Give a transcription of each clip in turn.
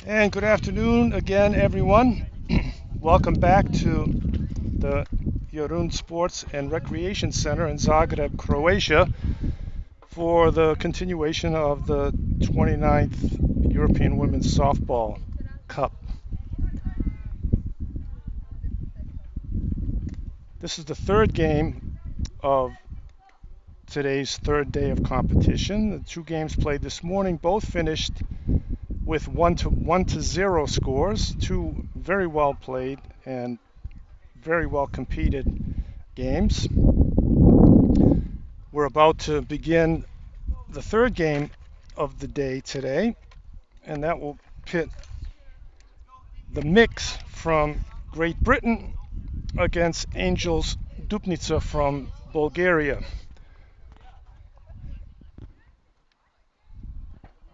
And good afternoon again, everyone. Welcome back to the Jorun Sports and Recreation Center in Zagreb, Croatia, for the continuation of the 29th European Women's Softball Cup. This is the third game of today's third day of competition. The two games played this morning both finished with 1-0 scores, two very well played and very well competed games. We're about to begin the third game of the day today, and that will pit the mix from Great Britain against Angels Dupnitsa from Bulgaria.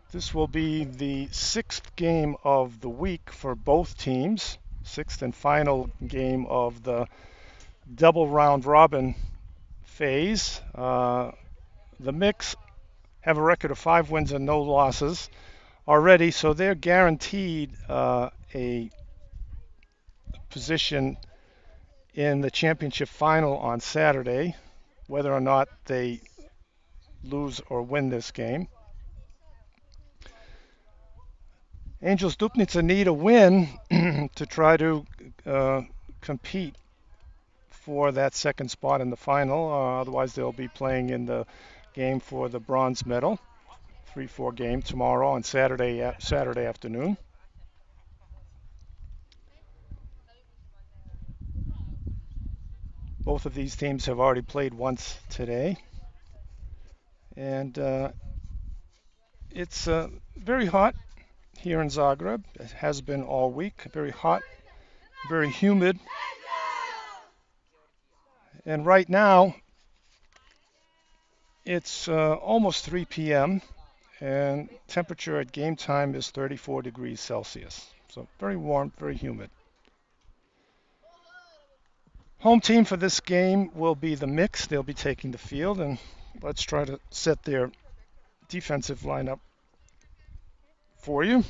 This will be the sixth game of the week for both teams, sixth and final game of the double round robin phase. The Mix have a record of 5 wins and no losses already, so they're guaranteed a position in the championship final on Saturday, whether or not they lose or win this game. Angels Dupnitsa need a win to try to compete for that second spot in the final. Otherwise, they'll be playing in the game for the bronze medal. 3-4 game tomorrow on Saturday afternoon. Both of these teams have already played once today, and it's very hot here in Zagreb. It has been all week. Very hot, very humid, and right now it's almost 3 p.m. and temperature at game time is 34 degrees Celsius. So very warm, very humid. Home team for this game will be the Mix. They'll be taking the field, and let's try to set their defensive lineup for you.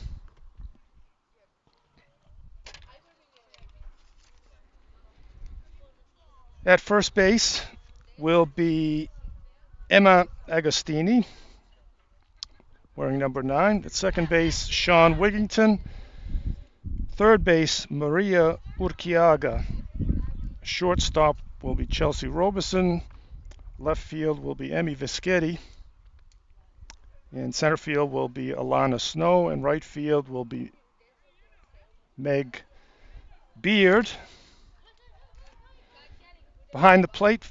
At first base will be Emma Agostini, wearing number 9. At second base, Sean Wigington. Third base, Maria Urquiaga. Shortstop will be Chelsea Robeson. Left field will be Emmy Vischetti. In center field will be Alana Snow, and right field will be Meg Beard. Behind the plate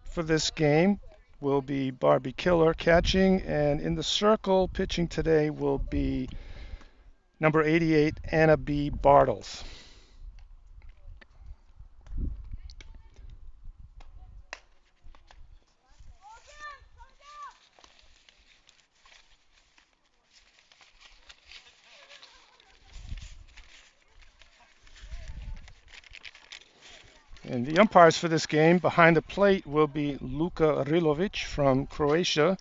for this game will be Barbie Killer catching, and in the circle pitching today will be number 88, Anna B. Bartles. And the umpires for this game behind the plate will be Luka Rilovic from Croatia,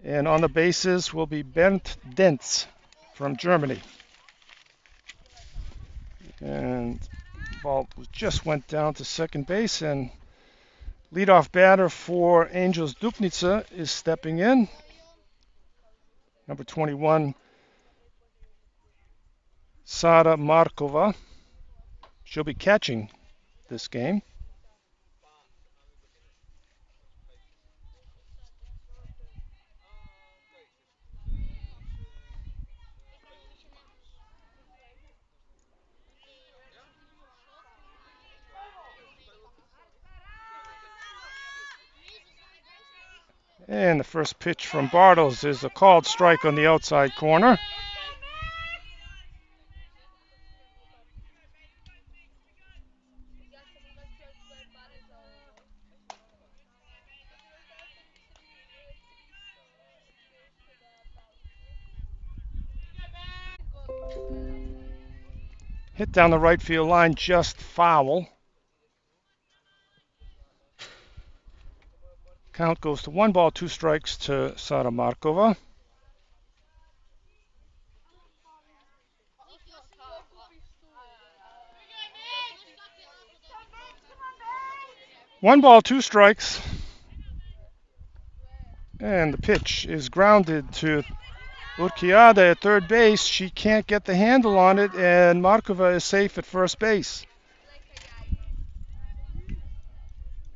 and on the bases will be Bernd Dentz from Germany. And the ball just went down to second base, and leadoff batter for Angels Dupnitsa is stepping in. Number 21, Sara Markova. She'll be catching this game. And the first pitch from Bartles is a called strike on the outside corner. Hit down the right field line, just foul. Count goes to 1 ball, 2 strikes to Sara Markova. One ball, two strikes. And the pitch is grounded to Urquiada at third base. She can't get the handle on it, and Markova is safe at first base.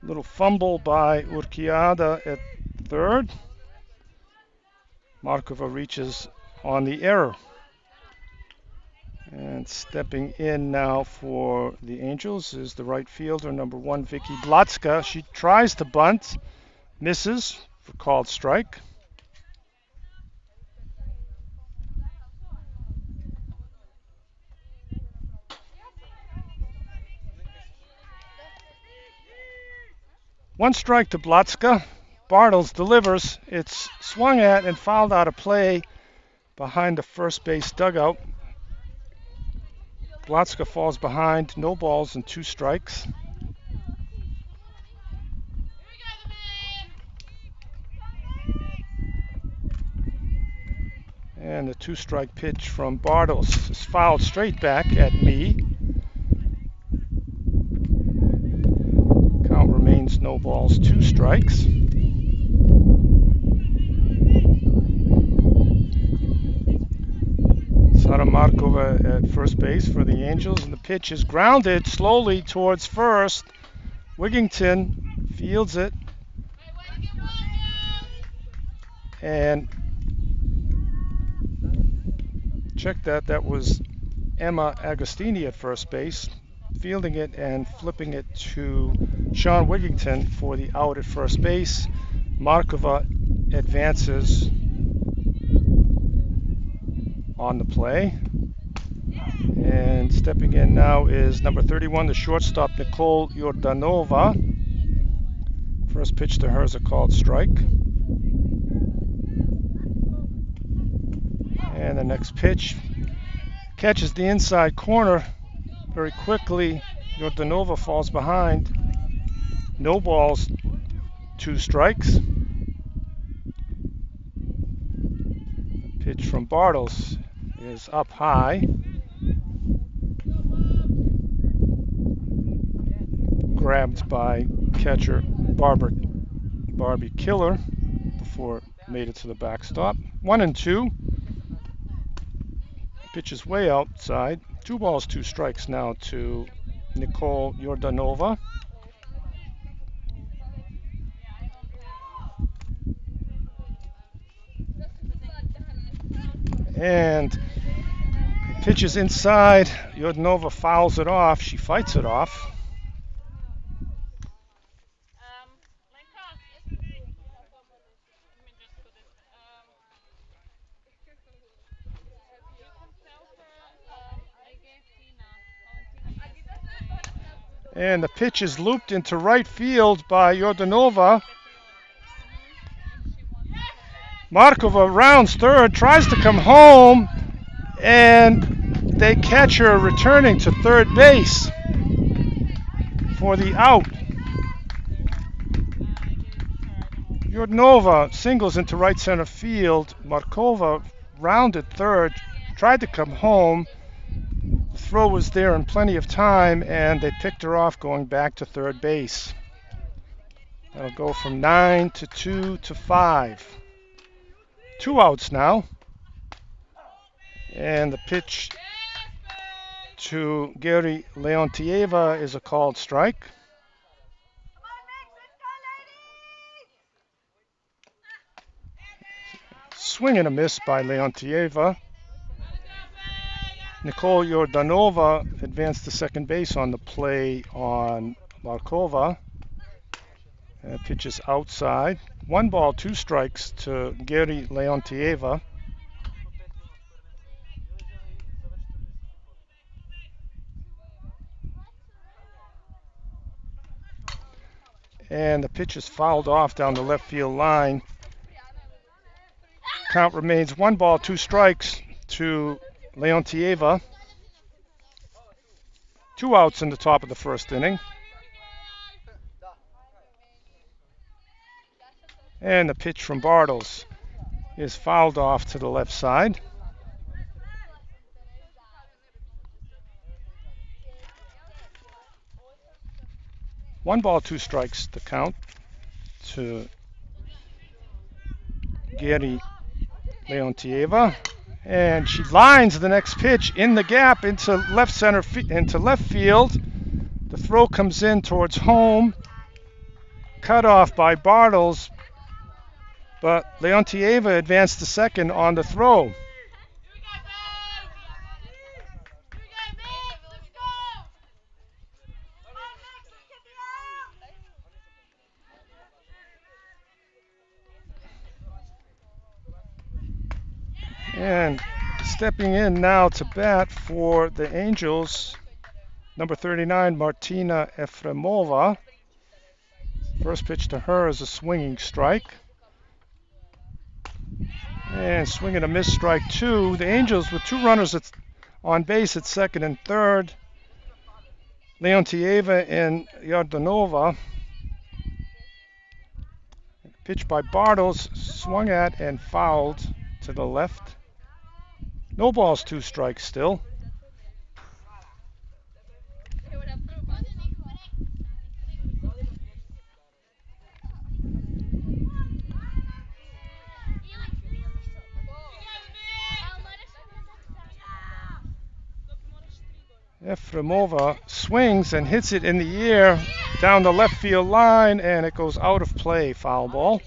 Little fumble by Urquiada at third. Markova reaches on the error. And stepping in now for the Angels is the right fielder, number 1, Vicky Blatska. She tries to bunt, misses for called strike. One strike to Blatska. Bartles delivers. It's swung at and fouled out of play behind the first base dugout. Blatska falls behind, no balls and 2 strikes. And the 2-strike pitch from Bartles is fouled straight back at me. Count remains no balls, 2 strikes. Sara Markova at first base for the Angels, and the pitch is grounded slowly towards first. Wigington fields it, and check that. That was Emma Agostini at first base, fielding it and flipping it to Sean Wigington for the out at first base. Markova advances on the play. And stepping in now is number 31, the shortstop, Nicole Yordanova. First pitch to her is a called strike. And the next pitch catches the inside corner very quickly. Yordanova falls behind. No balls, 2 strikes. The pitch from Bartles is up high. Grabbed by catcher Barbie Killer before it made it to the backstop. 1-2. Pitch is way outside. 2 balls, 2 strikes now to Nicole Yordanova. And pitch is inside. Yordanova fouls it off. She fights it off. And the pitch is looped into right field by Yordanova. Markova rounds third, tries to come home, and they catch her returning to third base for the out. Yordanova singles into right center field. Markova rounded third, tried to come home. The throw was there in plenty of time, and they picked her off going back to third base. That'll go from 9 to 2 to 5. 2 outs now. And the pitch to Gary Leontieva is a called strike. Swing and a miss by Leontieva. Nicole Yordanova advanced to second base on the play on Markova. And pitch is outside. 1 ball, 2 strikes to Gary Leontieva. And the pitch is fouled off down the left field line. Count remains 1 ball, 2 strikes to Leontieva. 2 outs in the top of the first inning. And the pitch from Bartles is fouled off to the left side. One ball, two strikes to count to Geri Leontieva. And she lines the next pitch in the gap into into left field. The throw comes in towards home. Cut off by Bartles, but Leontieva advanced to second on the throw. And stepping in now to bat for the Angels, number 39, Martina Efremova. First pitch to her is a swinging strike. And swing and a miss, strike two. The Angels with two runners on base at second and third. Leontieva and Yardanova. Pitch by Bartles, swung at and fouled to the left. No balls, two strikes still. Efremova swings and hits it in the air down the left field line, and it goes out of play, foul ball.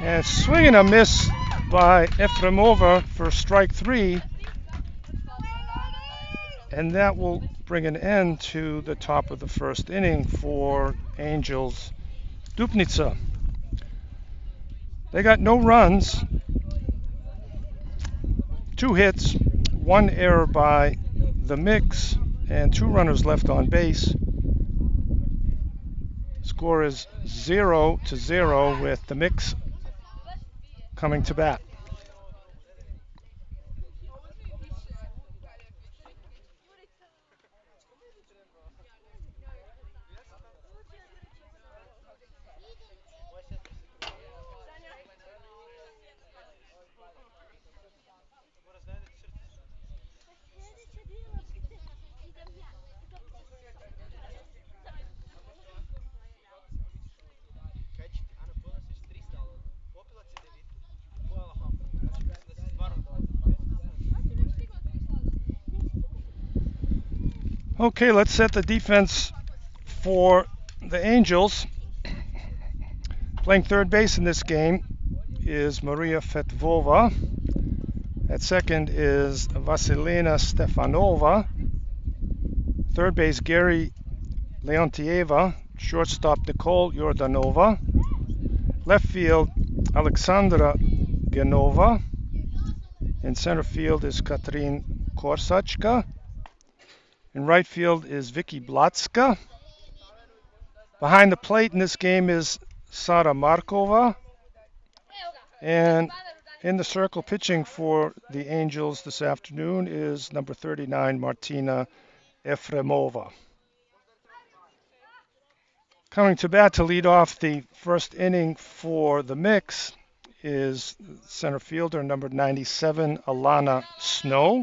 And swing and a miss by Efremova for strike three. And that will bring an end to the top of the first inning for Angels Dupnitsa. They got no runs, two hits, one error by the mix, and two runners left on base. Score is 0-0 with the mix coming to bat. Okay, let's set the defense for the Angels. Playing third base in this game is Maria Fetvova. At second is Vasilina Stefanova. Third base, Geri Leontieva. Shortstop, Nicole Yordanova. Left field, Alexandra Genova. In center field is Katrin Korsachka. In right field is Vicky Blatska. Behind the plate in this game is Sara Markova. And in the circle pitching for the Angels this afternoon is number 39, Martina Efremova. Coming to bat to lead off the first inning for the mix is center fielder number 97, Alana Snow.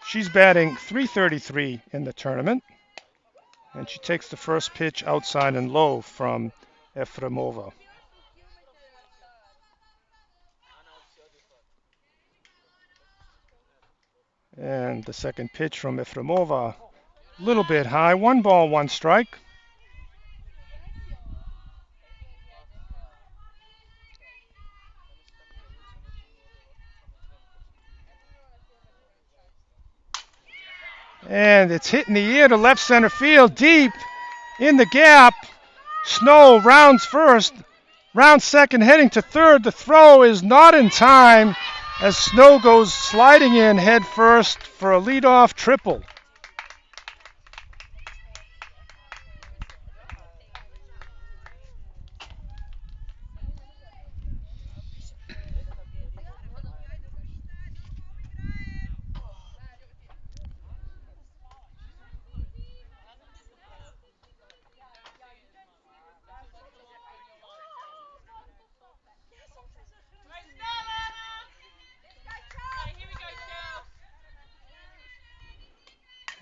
She's batting .333 in the tournament, and she takes the first pitch outside and low from Efremova. And the second pitch from Efremova, a little bit high. One ball, one strike. And it's hit in the air to left center field, deep in the gap. Snow rounds first, rounds second, heading to third. The throw is not in time as Snow goes sliding in head first for a leadoff triple.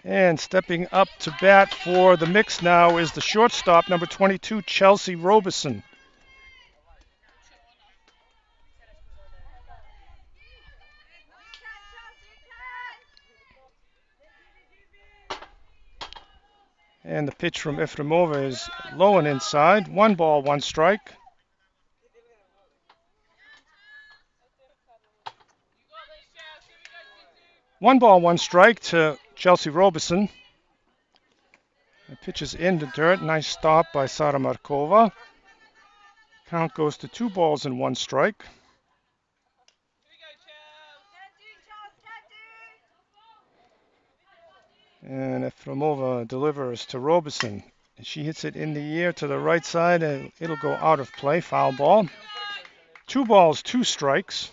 And stepping up to bat for the mix now is the shortstop, number 22, Chelsea Robeson. And the pitch from Efremova is low and inside. 1 ball, 1 strike. One ball, 1 strike to Chelsea Robeson. The pitch is in the dirt. Nice stop by Sara Markova. Count goes to 2 balls and 1 strike. And Efremova delivers to Robeson. She hits it in the air to the right side, and it'll go out of play. Foul ball. 2 balls, 2 strikes.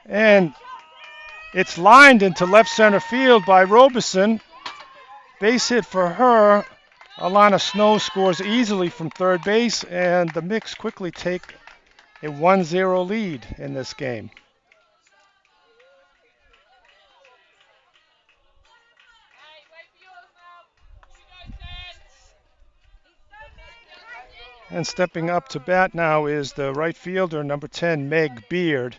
And it's lined into left center field by Robeson. Base hit for her. Alana Snow scores easily from third base, and the Mix quickly take a 1-0 lead in this game. And stepping up to bat now is the right fielder, number 10, Meg Beard.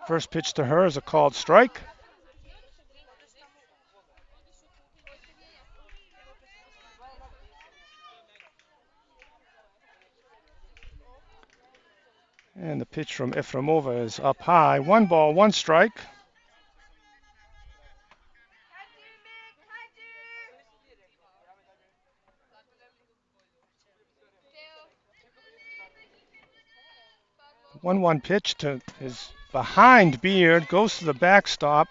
First pitch to her is a called strike. And the pitch from Efremova is up high. 1 ball, 1 strike. One pitch to is behind Beard, goes to the backstop.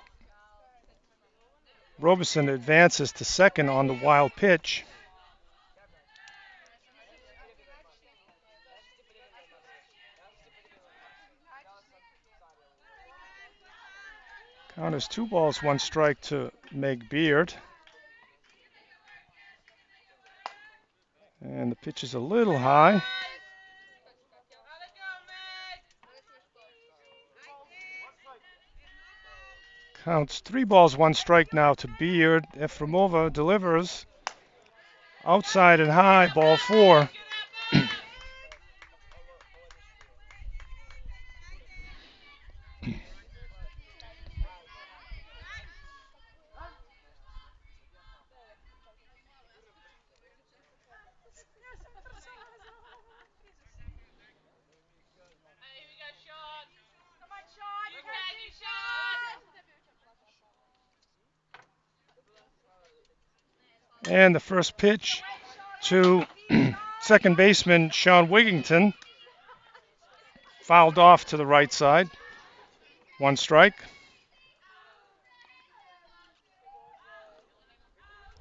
Robeson advances to second on the wild pitch. Count is 2 balls, 1 strike to Meg Beard. And the pitch is a little high. Counts 3 balls, 1 strike now to Beard. Efremova delivers outside and high, ball 4. And the first pitch to second baseman Sean Wigington. Fouled off to the right side. 1 strike.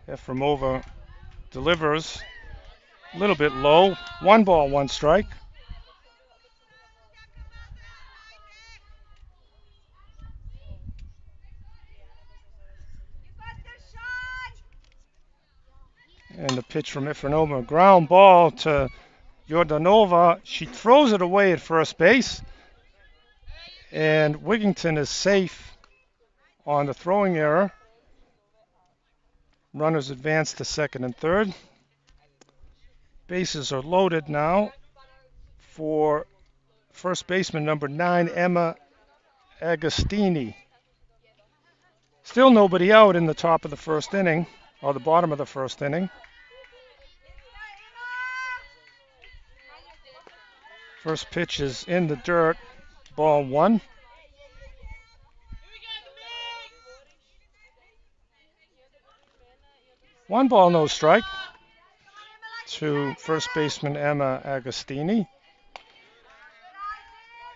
Efremova delivers a little bit low. 1 ball, 1 strike. And the pitch from Efremova, ground ball to Jordanova. She throws it away at first base. And Wigington is safe on the throwing error. Runners advance to second and third. Bases are loaded now for first baseman number 9, Emma Agostini. Still nobody out in the top of the first inning, or the bottom of the first inning. First pitch is in the dirt, ball 1. One ball, no strike to first baseman Emma Agostini.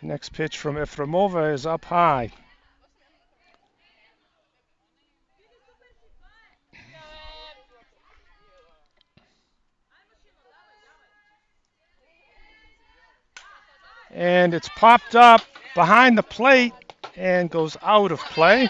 Next pitch from Efremova is up high. And it's popped up behind the plate and goes out of play.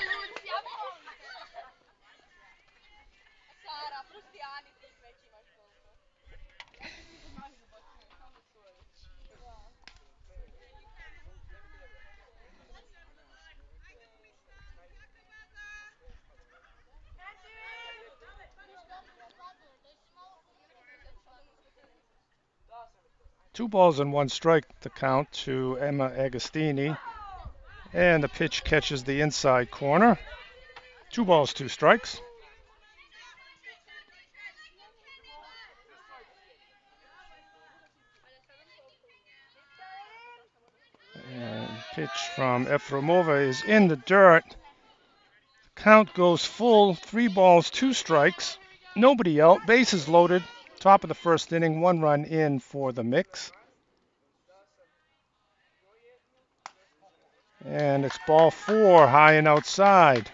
2 balls and 1 strike to count to Emma Agostini. And the pitch catches the inside corner. 2 balls, 2 strikes. And pitch from Efremova is in the dirt. Count goes full. 3 balls, 2 strikes. Nobody out. Bases loaded. Top of the first inning. 1 run in for the mix. And it's ball 4, high and outside.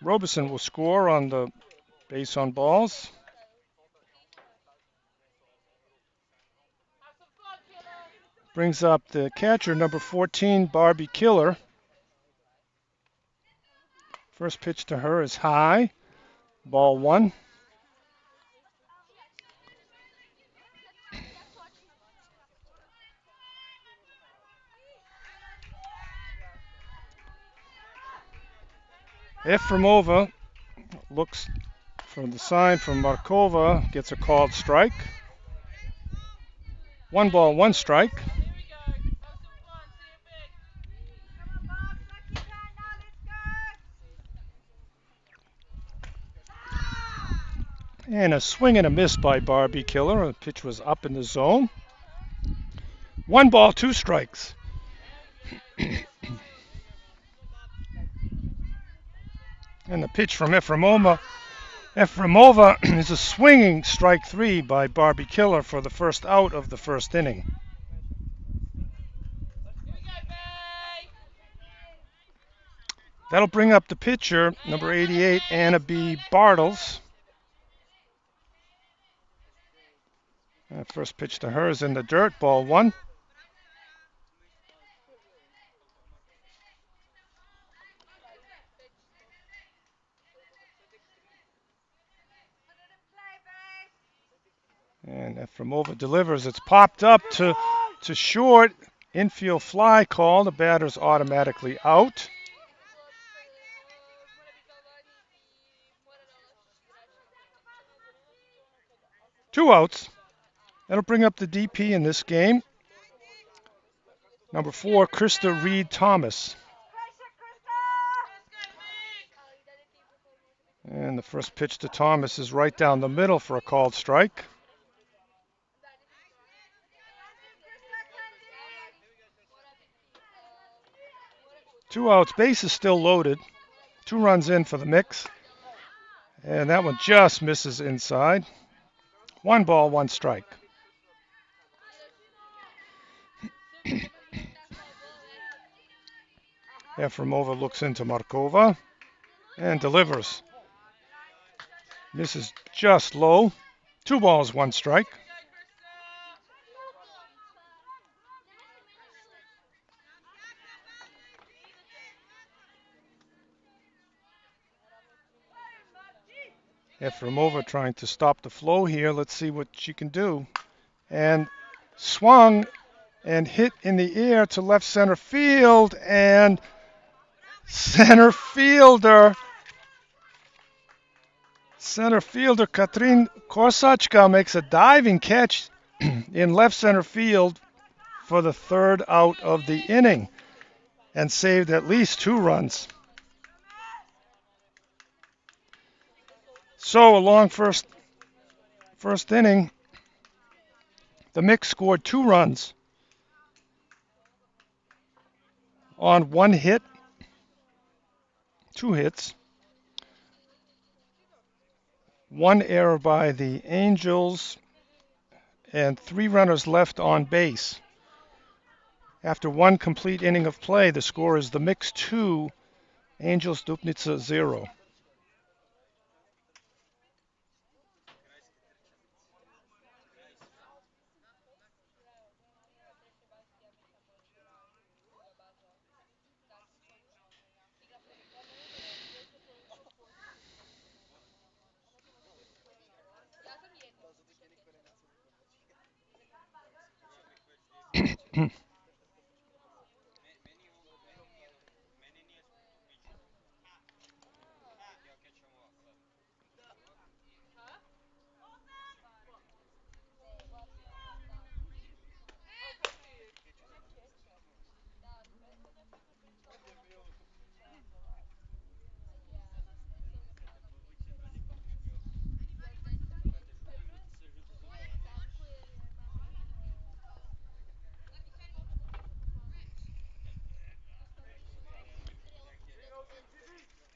Robeson will score on the base on balls. Brings up the catcher, number 14, Barbie Killer. First pitch to her is high. Ball 1. Efremova looks for the sign from Markova, gets a called strike. 1 ball, 1 strike. And a swing and a miss by Barbie Killer. The pitch was up in the zone. 1 ball, 2 strikes. And the pitch from Efremova is a swinging strike 3 by Barbie Killer for the first out of the first inning. That'll bring up the pitcher, number 88, Anna B. Bartles. First pitch to her is in the dirt, ball 1. And Efremova delivers. It's popped up to short. Infield fly call. The batter's automatically out. Two outs. That'll bring up the DP in this game. Number 4, Krista Reed Thomas. And the first pitch to Thomas is right down the middle for a called strike. Two outs, base is still loaded. 2 runs in for the mix. And that one just misses inside. 1 ball, 1 strike. Efremova looks into Markova and delivers. Misses just low. 2 balls, 1 strike. Efremova trying to stop the flow here. Let's see what she can do. And swung and hit in the air to left center field. And center fielder Katrin Korsachka makes a diving catch in left center field for the 3rd out of the inning and saved at least 2 runs. So a long first inning. The mix scored 2 runs on 1 hit, 2 hits, 1 error by the Angels, and 3 runners left on base. After 1 complete inning of play, the score is the mix 2, Angels Dupnitsa 0.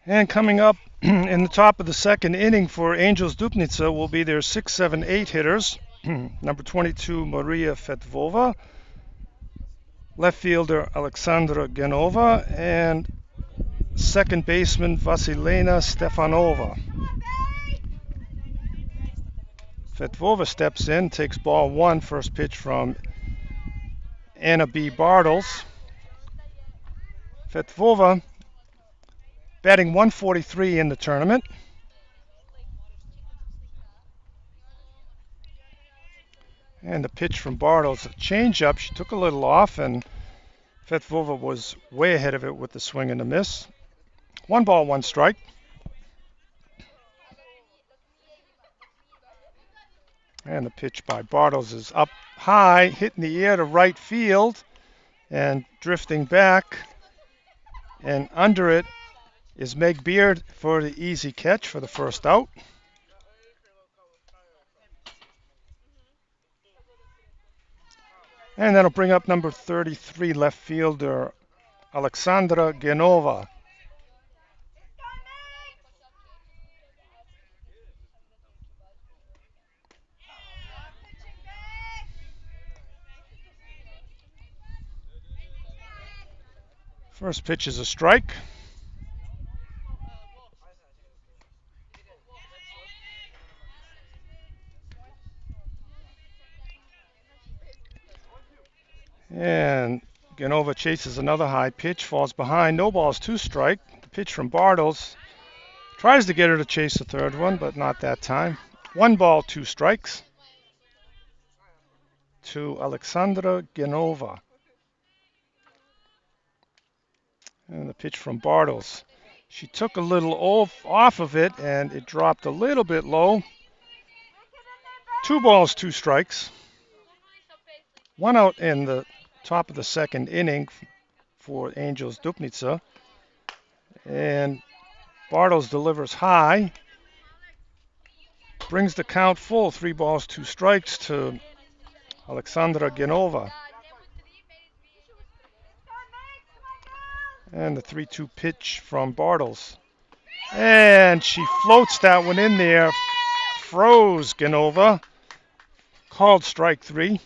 And coming up in the top of the second inning for Angels Dupnitsa will be their 6, 7, 8 hitters. Number 22, Maria Fetvova, left fielder Alexandra Genova, and second baseman Vasilena Stefanova. Fetvova steps in, takes ball one, first pitch from Anna B. Bartles. Fetvova batting 143 in the tournament. And the pitch from Bartles, a changeup. She took a little off, and Fetvova was way ahead of it with the swing and the miss. 1 ball, 1 strike. And the pitch by Bartles is up high, hit in the air to right field, and drifting back. And under it is Meg Beard for the easy catch for the first out. And that'll bring up number 33 left fielder Alexandra Genova. First pitch is a strike. And Genova chases another high pitch, falls behind, no balls, 2 strike. The pitch from Bartles tries to get her to chase the third one, but not that time. 1 ball, 2 strikes to Alexandra Genova. And the pitch from Bartles. She took a little off of it, and it dropped a little bit low. 2 balls, 2 strikes. 1 out in the top of the second inning for Angels Dupnitsa. And Bartles delivers high. Brings the count full. 3 balls, 2 strikes to Alexandra Genova. And the 3-2 pitch from Bartles. And she floats that one in there. Froze Genova. Called strike 3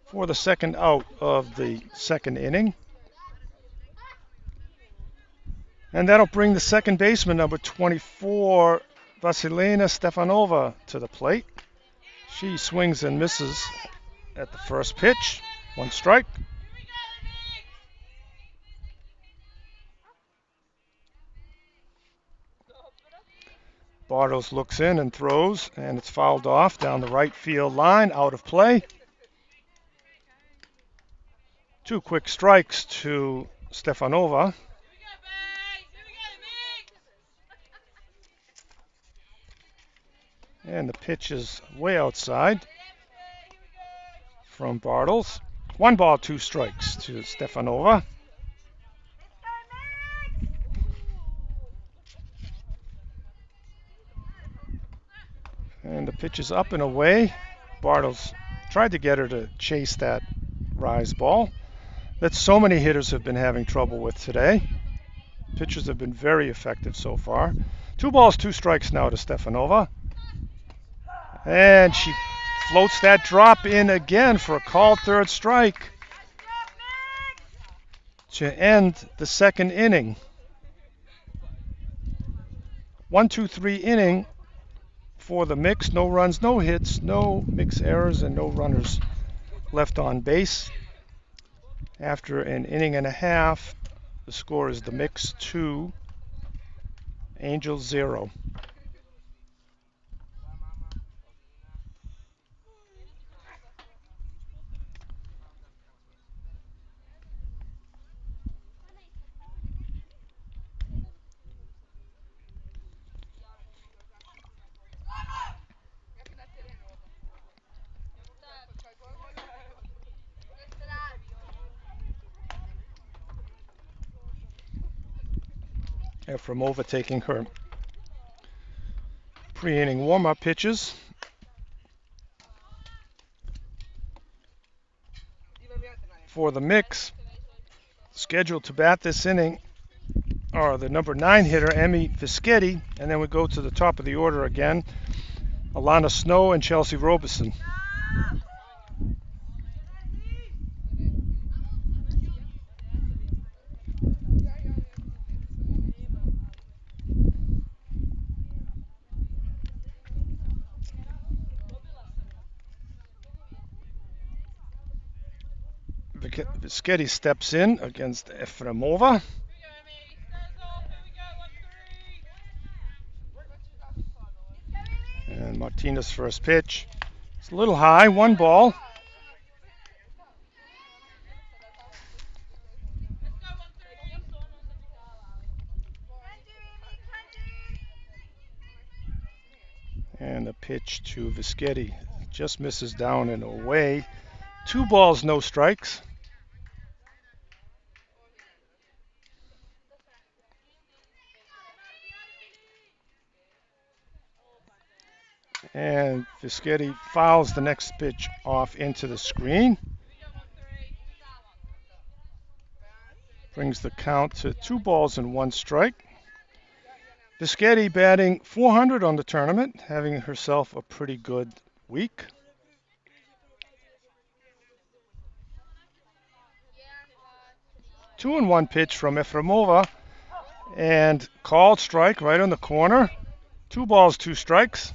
for the second out of the second inning. And that'll bring the second baseman, number 24, Vasilena Stefanova, to the plate. She swings and misses at the first pitch. 1 strike. Bartles looks in and throws, and it's fouled off down the right field line, out of play. 2 quick strikes to Stefanova. And the pitch is way outside from Bartles. 1 ball, 2 strikes to Stefanova. And the pitch is up and away. Bartles tried to get her to chase that rise ball that so many hitters have been having trouble with today. Pitchers have been very effective so far. 2 balls, 2 strikes now to Stefanova. And she floats that drop in again for a called third strike to end the second inning. 1-2-3 inning for the mix. No runs, no hits, no mix errors, and no runners left on base. After an inning and a half, the score is the mix 2, Angels 0. Efremova taking her pre-inning warm-up pitches. For the mix, scheduled to bat this inning or the number 9 hitter, Emmy Fischetti, and then we go to the top of the order again, Alana Snow and Chelsea Robeson. Fischetti steps in against Efremova. And Martinez first pitch. It's a little high, 1 ball. And a pitch to Fischetti. Just misses down and away. 2 balls, no strikes. And Fischetti fouls the next pitch off into the screen. Brings the count to 2 balls and 1 strike. Fischetti batting .400 on the tournament, having herself a pretty good week. Two and 1 pitch from Efremova, and called strike right on the corner. 2 balls, 2 strikes.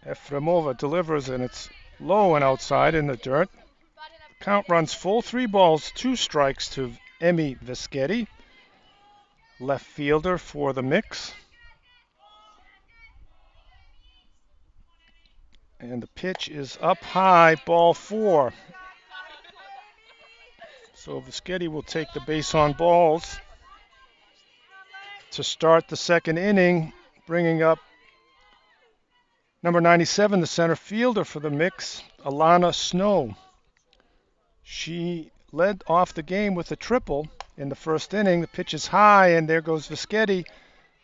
Efremova delivers, and it's low and outside in the dirt. Count runs full, 3 balls, 2 strikes to Emmy Fischetti, left fielder for the mix. And the pitch is up high, ball 4. So Fischetti will take the base on balls to start the second inning, bringing up number 97, the center fielder for the mix, Alana Snow. She led off the game with a triple in the first inning. The pitch is high, and there goes Fischetti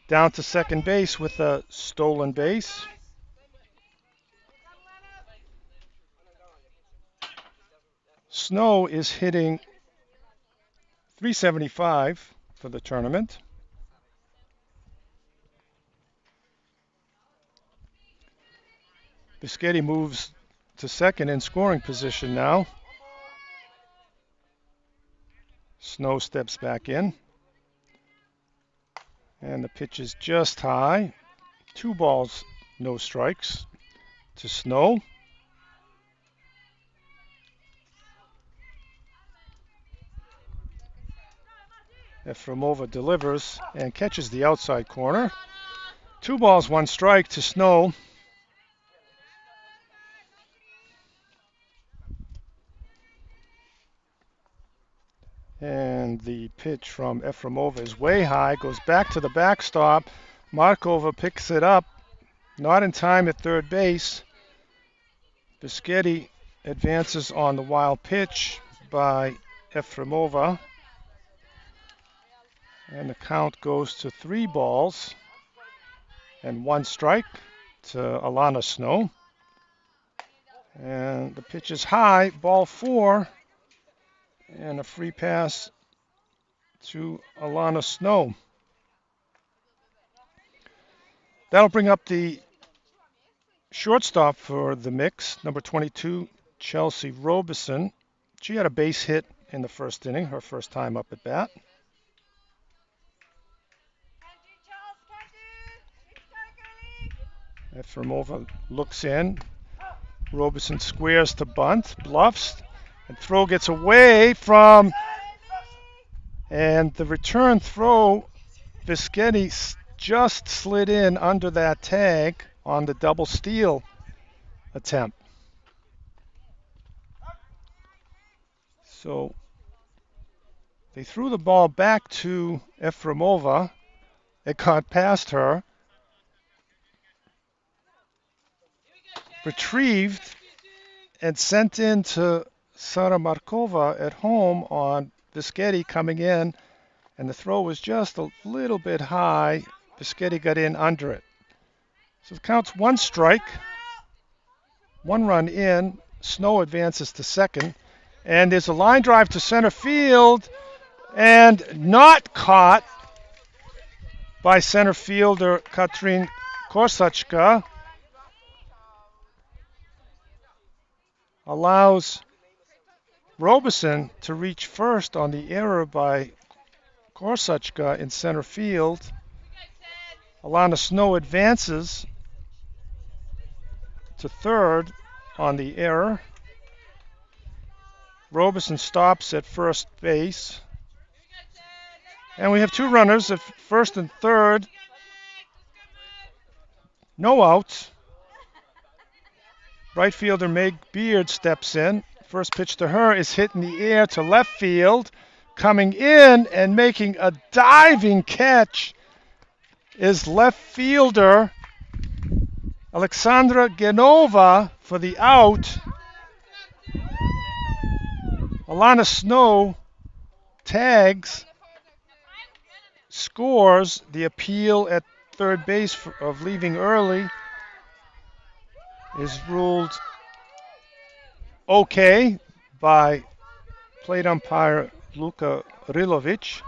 down to second base with a stolen base. Snow is hitting .375 for the tournament. Fischetti moves to second in scoring position now. Snow steps back in. And the pitch is just high. 2 balls, no strikes to Snow. Efremova delivers and catches the outside corner. 2 balls, 1 strike to Snow. And the pitch from Efremova is way high, goes back to the backstop. Markova picks it up, not in time at third base. Fischetti advances on the wild pitch by Efremova. And the count goes to 3 balls and 1 strike to Alana Snow. And the pitch is high, ball 4. And a free pass to Alana Snow. That'll bring up the shortstop for the mix, number 22, Chelsea Robeson. She had a base hit in the first inning, her first time up at bat. Efremova looks in. Robeson squares to bunt, bluffs. And throw gets away from, and the return throw, Fischetti just slid in under that tag on the double steal attempt. So they threw the ball back to Efremova. It got past her, retrieved, and sent into Sara Markova at home on Fischetti coming in, and the throw was just a little bit high. Fischetti got in under it. So the count's 1 strike. One run in. Snow advances to second. And there's a line drive to center field. And not caught by center fielder Katrin Korsachka. Allows Robeson to reach first on the error by Korsachka in center field. Alana Snow advances to third on the error. Robeson stops at first base. And we have two runners at first and third. No outs. Right fielder Meg Beard steps in. First pitch to her is hit in the air to left field. Coming in and making a diving catch is left fielder Alexandra Genova for the out. Alana Snow tags, scores. The appeal at third base of leaving early is ruled okay by plate umpire Luka Rilovic.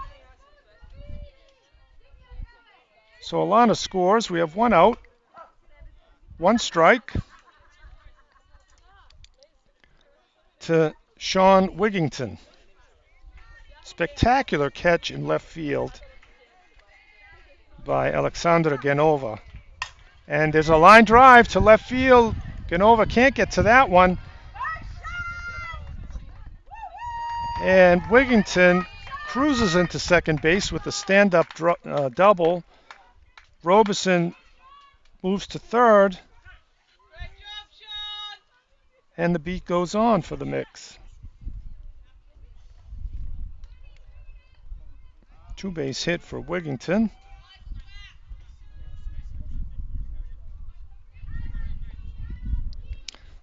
So Alana scores. We have one out, one strike to Sean Wigington. Spectacular catch in left field by Alexandra Genova. And there's a line drive to left field. Genova can't get to that one. And Wigington cruises into second base with a stand-up double. Robeson moves to third. And the beat goes on for the mix. Two-base hit for Wigington.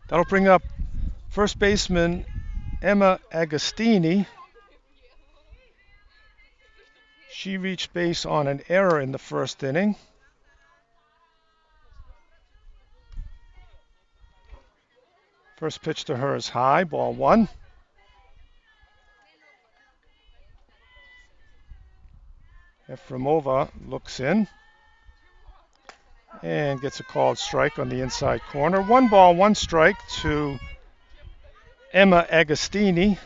That'll bring up first baseman Emma Agostini. She reached base on an error in the first inning. First pitch to her is high, ball one. Efremova looks in and gets a called strike on the inside corner. 1 ball, 1 strike to Emma Agostini.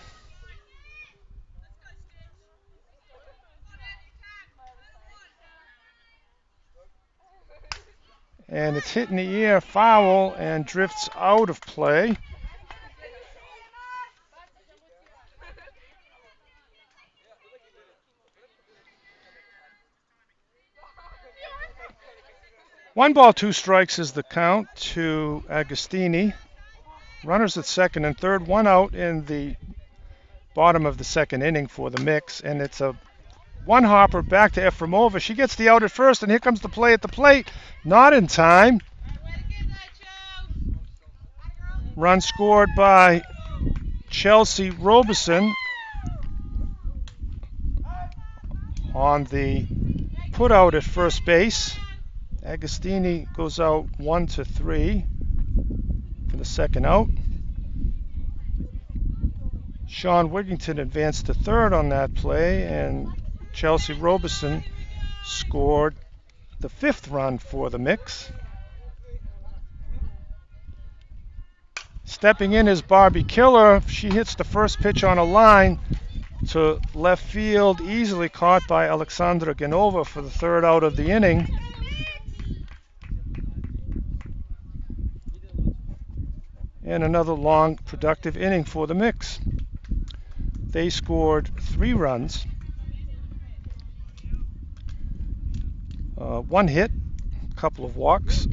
And it's hit in the air, foul, and drifts out of play. One ball, 2 strikes is the count to Agostini. Runners at second and third, one out in the bottom of the second inning for the mix, and it's a one hopper back to Efremova. She gets the out at first, and here comes the play at the plate. Not in time. Run scored by Chelsea Robeson on the put out at first base. Agostini goes out 1-3 for the second out. Sean Wigington advanced to third on that play, and Chelsea Robeson scored the 5th run for the mix. Stepping in is Barbie Killer. She hits the first pitch on a line to left field, easily caught by Alexandra Genova for the 3rd out of the inning. And another long, productive inning for the mix. They scored 3 runs. 1 hit, a couple of walks.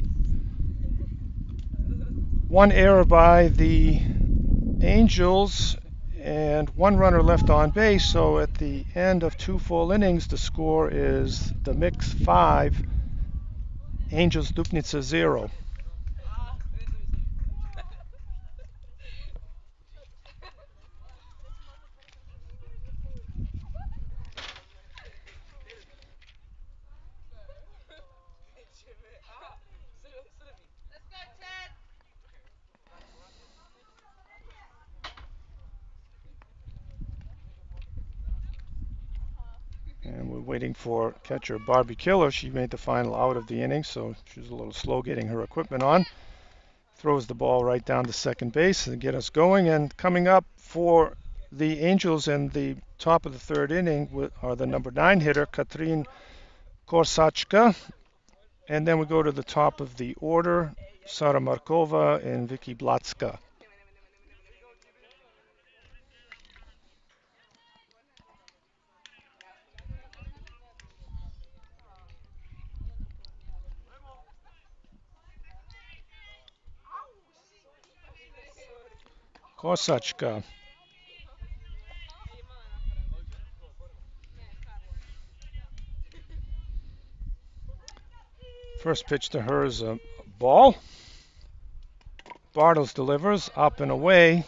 1 error by the Angels, and 1 runner left on base. So at the end of 2 full innings, the score is the mix 5, Angels Dupnitsa 0. waiting for catcher Barbie Killer. She made the final out of the inning, so she was a little slow getting her equipment on. Throws the ball right down to second base and get us going. And coming up for the Angels in the top of the third inning are the number 9 hitter, Katrin Korsachka. And then we go to the top of the order, Sara Markova and Vicky Blatska. Korsachka. First pitch to her is a ball. Bartles delivers up and away.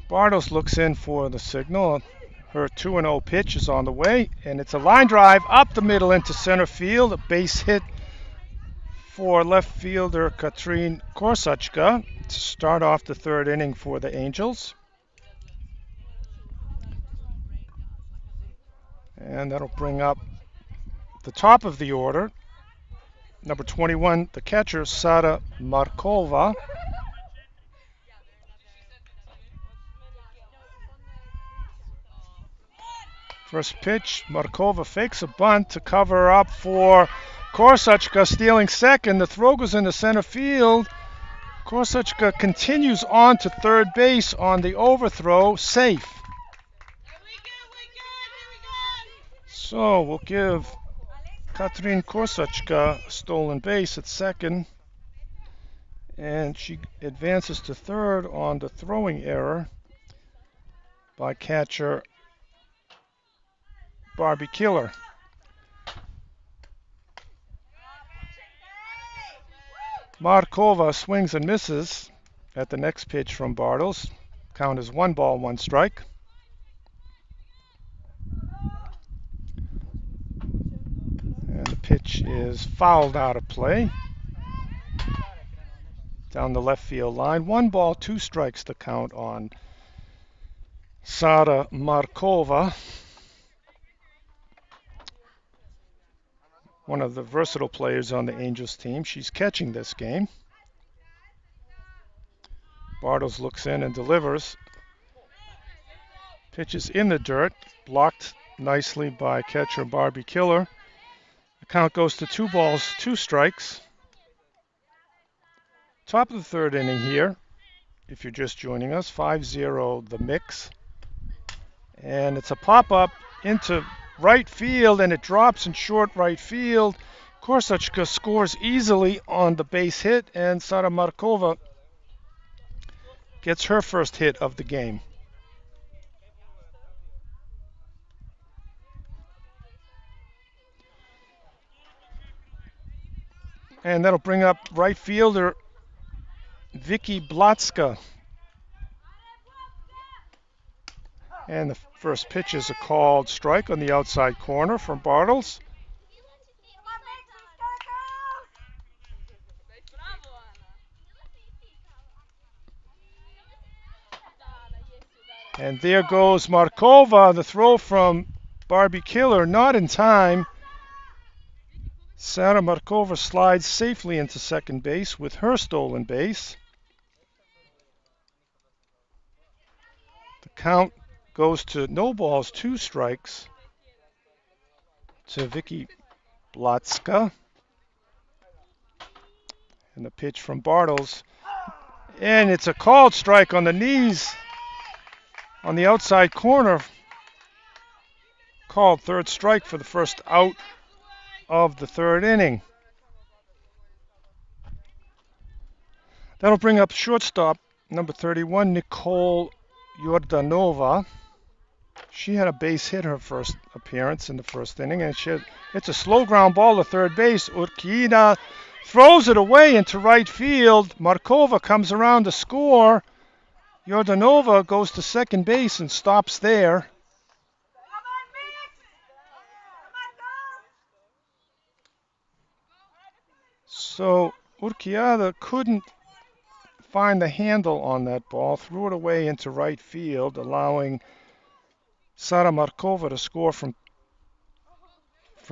Bartles looks in for the signal. Her 2-0 pitch is on the way, and it's a line drive up the middle into center field. A base hit for left fielder Katrin Korsachka to start off the third inning for the Angels. And that'll bring up the top of the order. Number 21, the catcher, Sara Markova. First pitch, Markova fakes a bunt to cover up for Korsachka, stealing second. The throw goes into center field. Korsachka continues on to third base on the overthrow, safe. So we'll give Katrin Korsachka a stolen base at second, and she advances to third on the throwing error by catcher Barbie Killer. Markova swings and misses at the next pitch from Bartles. Count is 1 ball, 1 strike. And the pitch is fouled out of play. Down the left field line. 1 ball, 2 strikes to count on Sara Markova. One of the versatile players on the Angels team. She's catching this game. Bartles looks in and delivers. Pitch is in the dirt, blocked nicely by catcher Barbie Killer. The count goes to 2 balls, 2 strikes. Top of the third inning here, if you're just joining us, 5-0 the mix. And it's a pop-up into right field, and it drops in short right field. Korsachka scores easily on the base hit, and Sara Markova gets her first hit of the game. And that'll bring up right fielder Vicky Blatska. And the first pitch is a called strike on the outside corner from Bartles. And there goes Markova. The throw from Barbie Killer, not in time. Sara Markova slides safely into second base with her stolen base. The count goes to no balls, 2 strikes to Vicky Blatska. And the pitch from Bartles. And it's a called strike on the knees on the outside corner. Called third strike for the first out of the third inning. That'll bring up shortstop, number 31, Nicole Yordanova. She had a base hit her first appearance in the first inning, and it's a slow ground ball to third base. Urquina throws it away into right field. Markova comes around to score. Yordanova goes to second base and stops there. So Urquiada couldn't find the handle on that ball, threw it away into right field, allowing Sara Markova to score from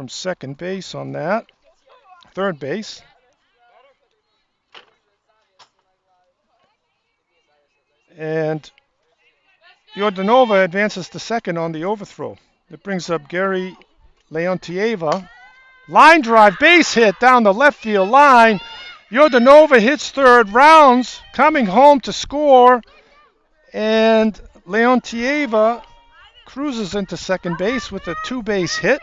second base on that. Third base. And Yordanova advances to second on the overthrow. It brings up Gary Leontieva. Line drive, base hit down the left field line. Yordanova hits third, rounds, coming home to score. And Leontieva cruises into second base with a two-base hit.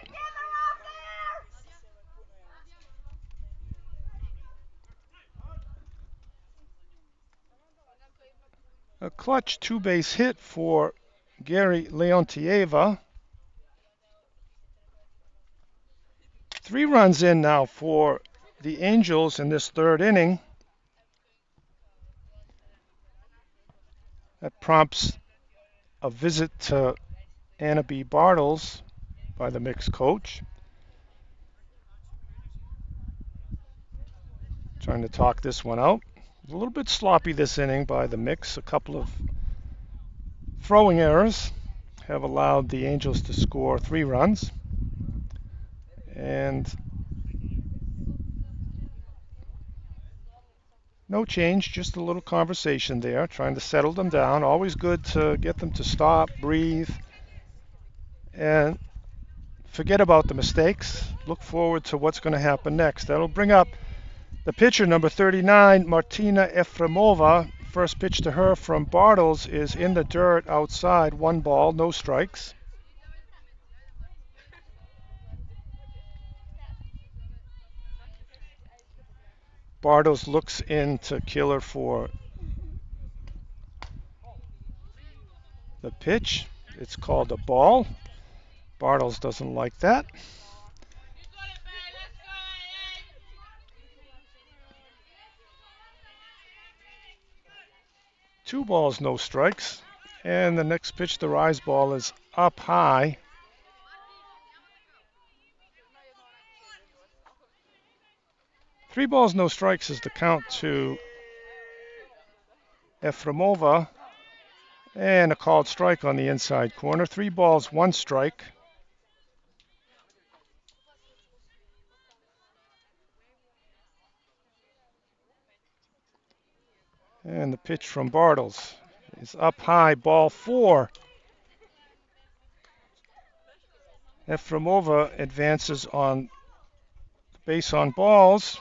A clutch two-base hit for Gary Leontieva. 3 runs in now for the Angels in this third inning. That prompts a visit to Anna B. Bartles by the Mix coach. Trying to talk this one out. A little bit sloppy this inning by the Mix. A couple of throwing errors have allowed the Angels to score 3 runs. And no change, just a little conversation there, trying to settle them down. Always good to get them to stop, breathe, and forget about the mistakes. Look forward to what's going to happen next. That'll bring up the pitcher, number 39, Martina Efremova. First pitch to her from Bartles is in the dirt outside. 1 ball, no strikes. Bartles looks into Killer for the pitch. It's called a ball. Bartles doesn't like that. Two balls, no strikes. And the next pitch, the rise ball, is up high. Three balls, no strikes is the count to Efremova. And a called strike on the inside corner. 3 balls, 1 strike. And the pitch from Bartles is up high, ball 4. Efremova advances on base on balls.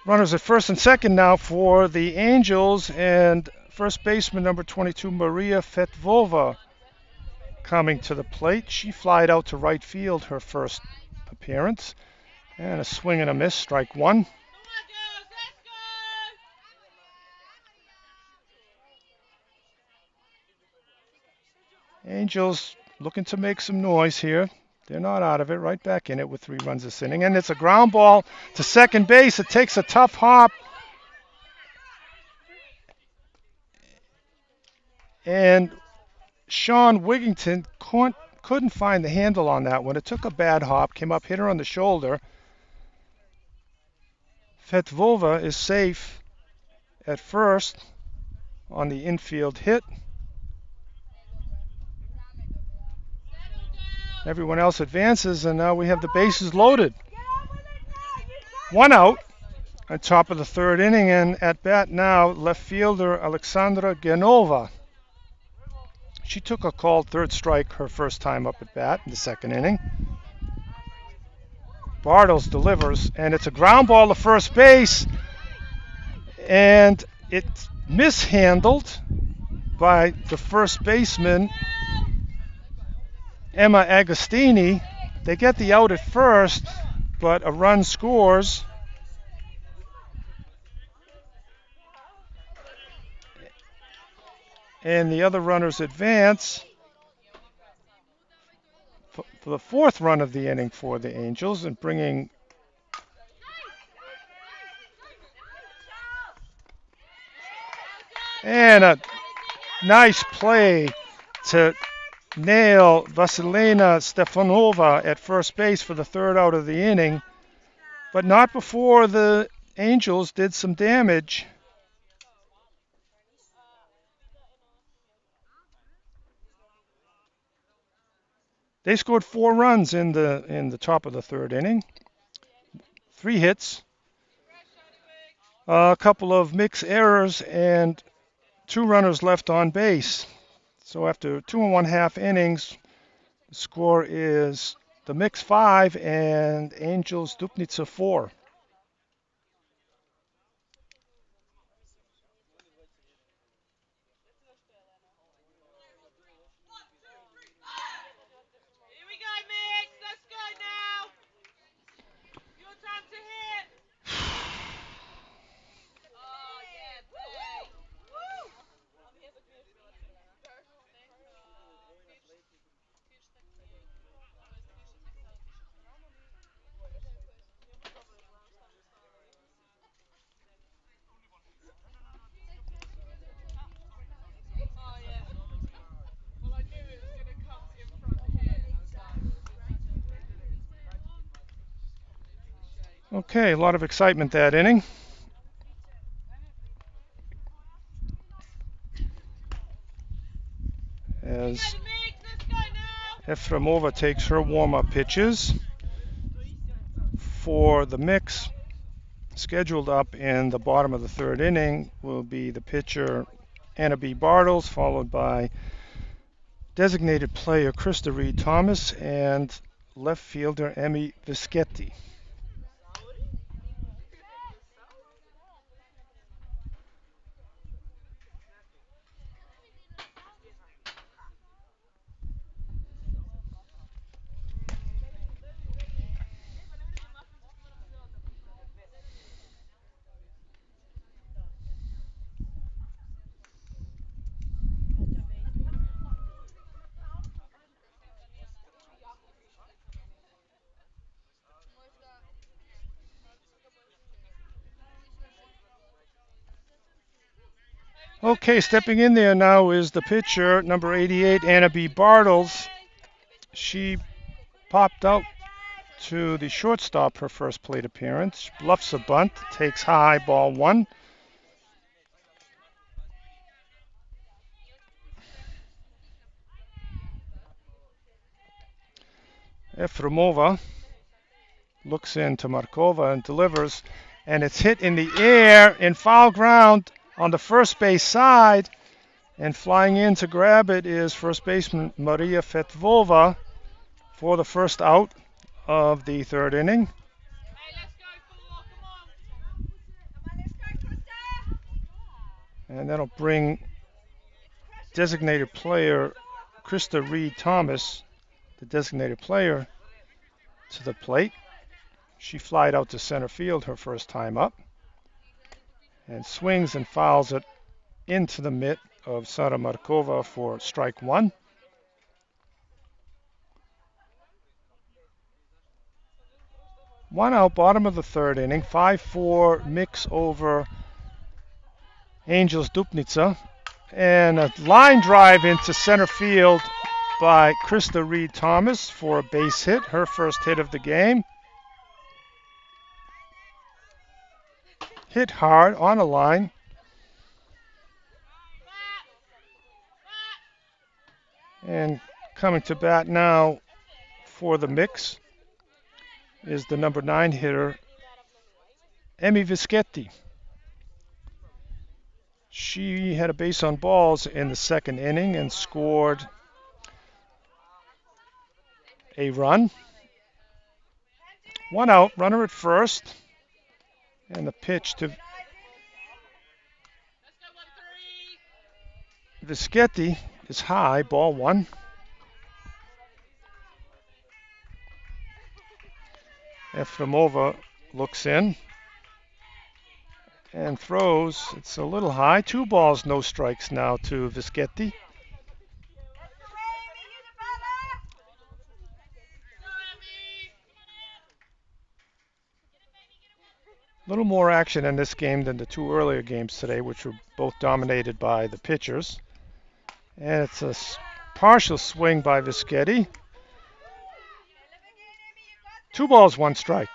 Runners at first and second now for the Angels, and first baseman number 22, Maria Fetvova, coming to the plate. She flied out to right field her first appearance. And a swing and a miss, strike 1. Angels looking to make some noise here. They're not out of it. Right back in it with 3 runs this inning. And it's a ground ball to second base. It takes a tough hop. And Sean Wigington couldn't find the handle on that one. It took a bad hop, came up, hit her on the shoulder. Fetvova is safe at first on the infield hit. Everyone else advances, and now we have the bases loaded. 1 out on top of the third inning, and at bat now, left fielder Alexandra Genova. She took a called third strike her first time up at bat in the second inning. Bartles delivers, and it's a ground ball to first base, and it's mishandled by the first baseman, Emma Agostini. They get the out at first, but a run scores. And the other runners advance for the 4th run of the inning for the Angels, and bringing And a nice play to nail Vasilina Stefanova at first base for the third out of the inning, but not before the Angels did some damage. They scored 4 runs in the top of the third inning, 3 hits, a couple of mixed errors, and 2 runners left on base. So after 2 1/2 innings, the score is the Mix 5 and Angels Dupnitsa 4. Okay, a lot of excitement that inning. As Efremova takes her warm-up pitches for the Mix. Scheduled up in the bottom of the third inning will be the pitcher Anna B. Bartles, followed by designated player Krista Reed Thomas and left fielder Emmy Vischetti. Okay, stepping in there now is the pitcher, number 88, Anna B. Bartles. She popped out to the shortstop her first plate appearance, bluffs a bunt, takes high, ball 1. Efremova looks into Markova and delivers, and it's hit in the air in foul ground on the first base side, and flying in to grab it is first baseman Maria Fetvova for the first out of the third inning. And that'll bring designated player Krista Reed Thomas, the designated player, to the plate. She flied out to center field her first time up and swings and fouls it into the mitt of Sara Markova for strike 1. One out, bottom of the third inning, 5-4 Mix over Angels Dupnitsa, and a line drive into center field by Krista Reed Thomas for a base hit, her first hit of the game. Hit hard on a line. And coming to bat now for the Mix is the number 9 hitter, Emmy Vischetti. She had a base on balls in the second inning and scored a run. One out, runner at first. And the pitch to Vischetti is high, ball 1. Efremova looks in and throws. It's a little high. 2 balls, no strikes now to Vischetti. A little more action in this game than the two earlier games today, which were both dominated by the pitchers. And it's a partial swing by Vischetti. 2 balls, 1 strike.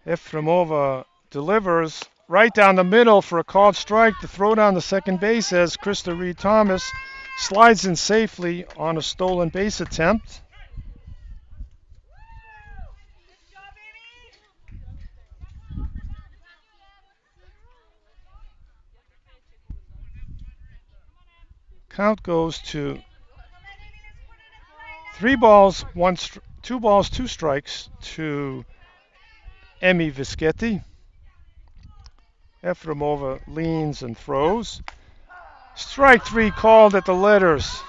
Efremova delivers right down the middle for a called strike. The throw down the second base as Krista Reed-Thomas slides in safely on a stolen base attempt. Count goes to 3 balls, 2 balls, 2 strikes to Emmy Vischetti. Efremova leans and throws. Strike 3 called at the letters.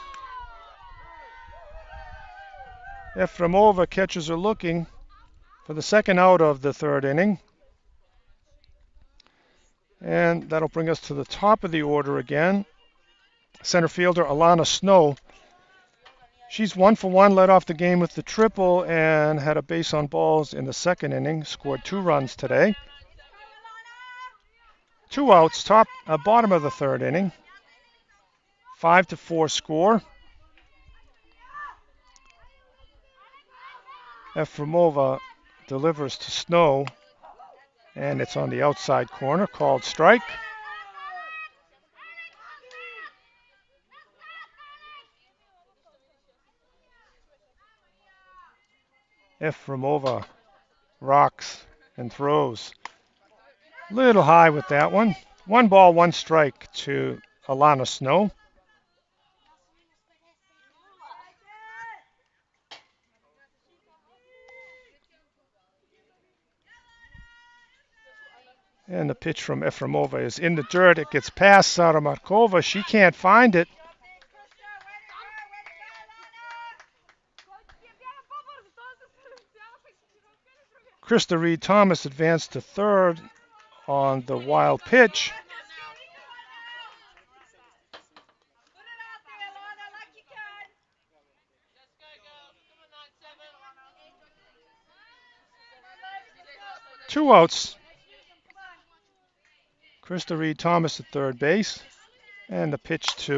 Efremova catchers are looking for the second out of the third inning. And that'll bring us to the top of the order again. Center fielder Alana Snow. She's 1 for 1, led off the game with the triple and had a base on balls in the second inning. Scored 2 runs today. 2 outs, bottom of the third inning. 5-4 score. Efremova delivers to Snow, and it's on the outside corner, called strike. Efremova rocks and throws. Little high with that one. 1 ball, 1 strike to Alana Snow. And the pitch from Efremova is in the dirt. It gets past Saramarkova. She can't find it. Krista Reed-Thomas advanced to third on the wild pitch. Two outs. Krista Reed-Thomas at third base. And the pitch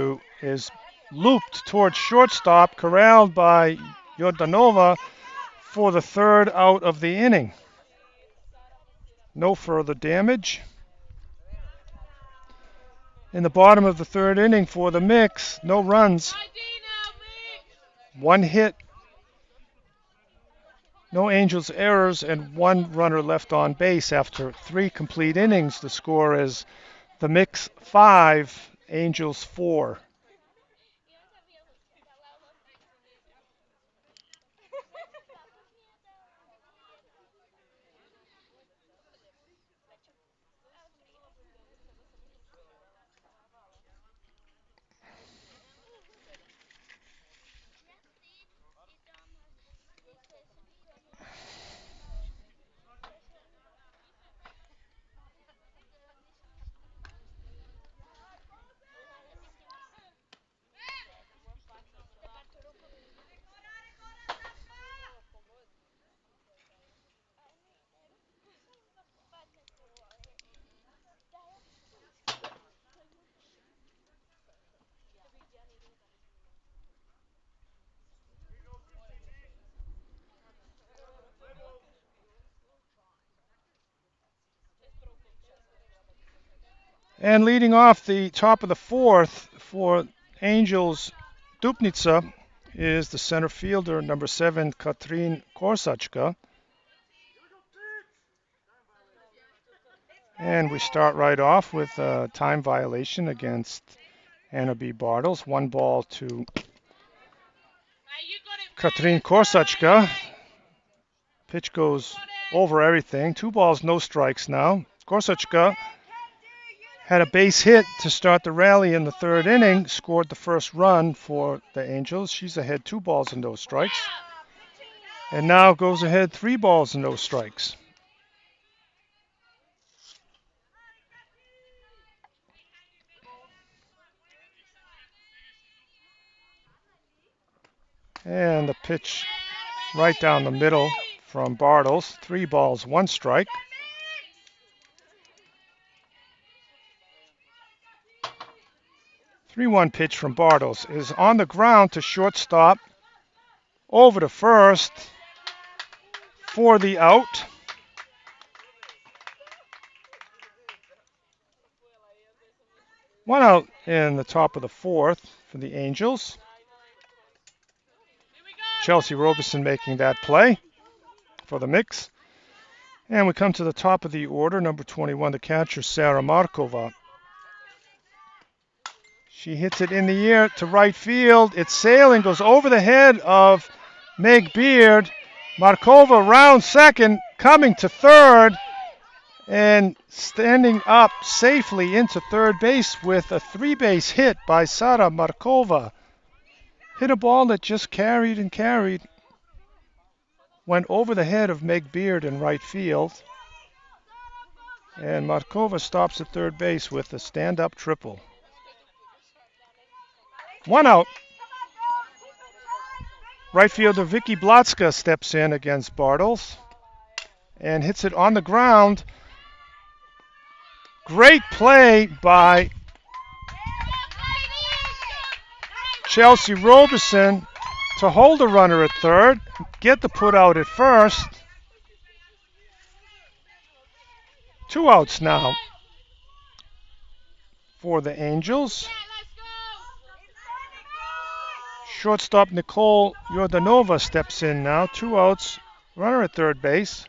is looped towards shortstop, corralled by Yordanova for the third out of the inning. No further damage. In the bottom of the third inning for the Mix, no runs. 1 hit. No Angels errors and 1 runner left on base after 3 complete innings. The score is the Mix 5, Angels 4. And leading off the top of the fourth for Angels, Dupnitsa is the center fielder, number 7, Katrin Korsachka. And we start right off with a time violation against Anna B. Bartels. 1 ball to Katrin Korsachka. Pitch goes over everything. 2 balls, no strikes now. Korsachka had a base hit to start the rally in the third inning, scored the first run for the Angels. She's ahead 2 balls and no strikes. And now goes ahead 3 balls and no strikes. And the pitch right down the middle from Bartles. 3 balls, 1 strike. Three-one pitch from Bartles is on the ground to shortstop, over to first for the out. One out in the top of the fourth for the Angels. Chelsea Robeson making that play for the mix. And we come to the top of the order, number 21, the catcher, Sarah Markova. She hits it in the air to right field. It's sailing, goes over the head of Meg Beard. Markova round second, coming to third, and standing up safely into third base with a 3-base hit by Sara Markova. Hit a ball that just carried and carried. Went over the head of Meg Beard in right field. And Markova stops at third base with a stand-up triple. 1 out. Right fielder Vicky Blotska steps in against Bartles and hits it on the ground. Great play by Chelsea Robeson to hold a runner at third, get the put out at first. 2 outs now for the Angels. Shortstop Nicole Yordanova steps in now. 2 outs, runner at third base.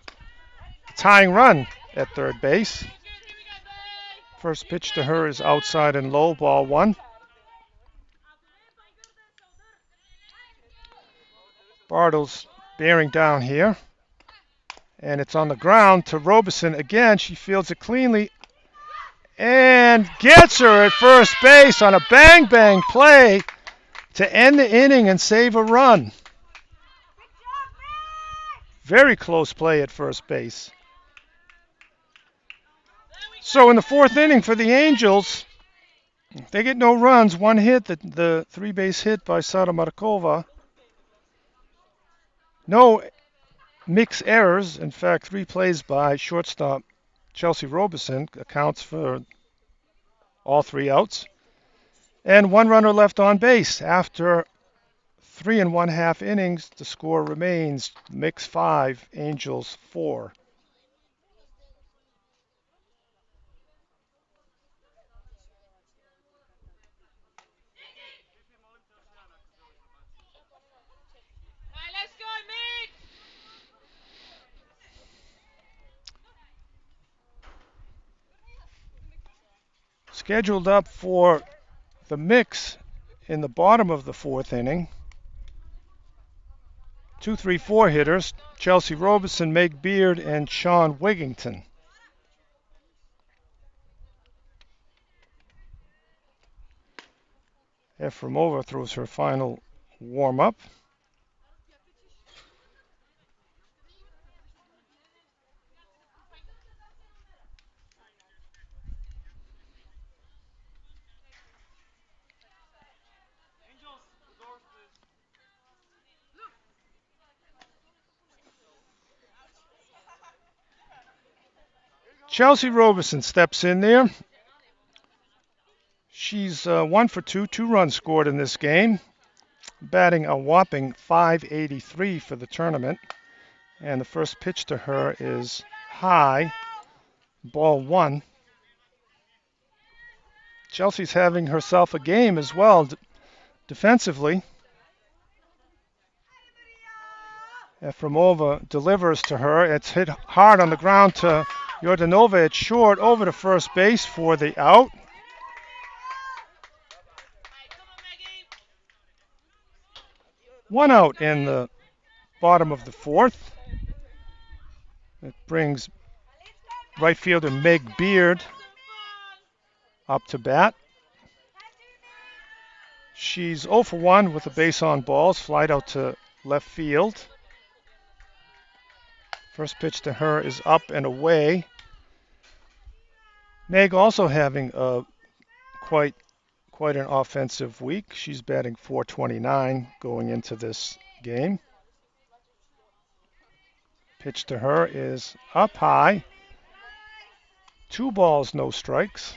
Tying run at third base. First pitch to her is outside and low, ball 1. Bartles bearing down here. And it's on the ground to Robeson again. She fields it cleanly and gets her at first base on a bang-bang play to end the inning and save a run. Very close play at first base. So in the 4th inning for the Angels, they get no runs. 1 hit, the 3-base hit by Sara Markova. No mix errors. In fact, 3 plays by shortstop Chelsea Robeson accounts for all 3 outs. And 1 runner left on base. After 3 1/2 innings, the score remains mix 5, Angels 4. Scheduled up for the mix in the bottom of the 4th inning. 2, 3, 4 hitters, Chelsea Robeson, Meg Beard, and Sean Wigington. Efremova throws her final warm-up. Chelsea Robeson steps in there. She's 1 for 2, 2 runs scored in this game, batting a whopping .583 for the tournament. And the first pitch to her is high, ball 1. Chelsea's having herself a game as well defensively. Efremova delivers to her. It's hit hard on the ground to Yordanova at short, over to first base for the out. One out in the bottom of the 4th. It brings right fielder Meg Beard up to bat. She's 0 for 1 with a base on balls, flied out to left field. First pitch to her is up and away. Meg also having a quite quite an offensive week. She's batting .429 going into this game. Pitch to her is up high. 2 balls, no strikes.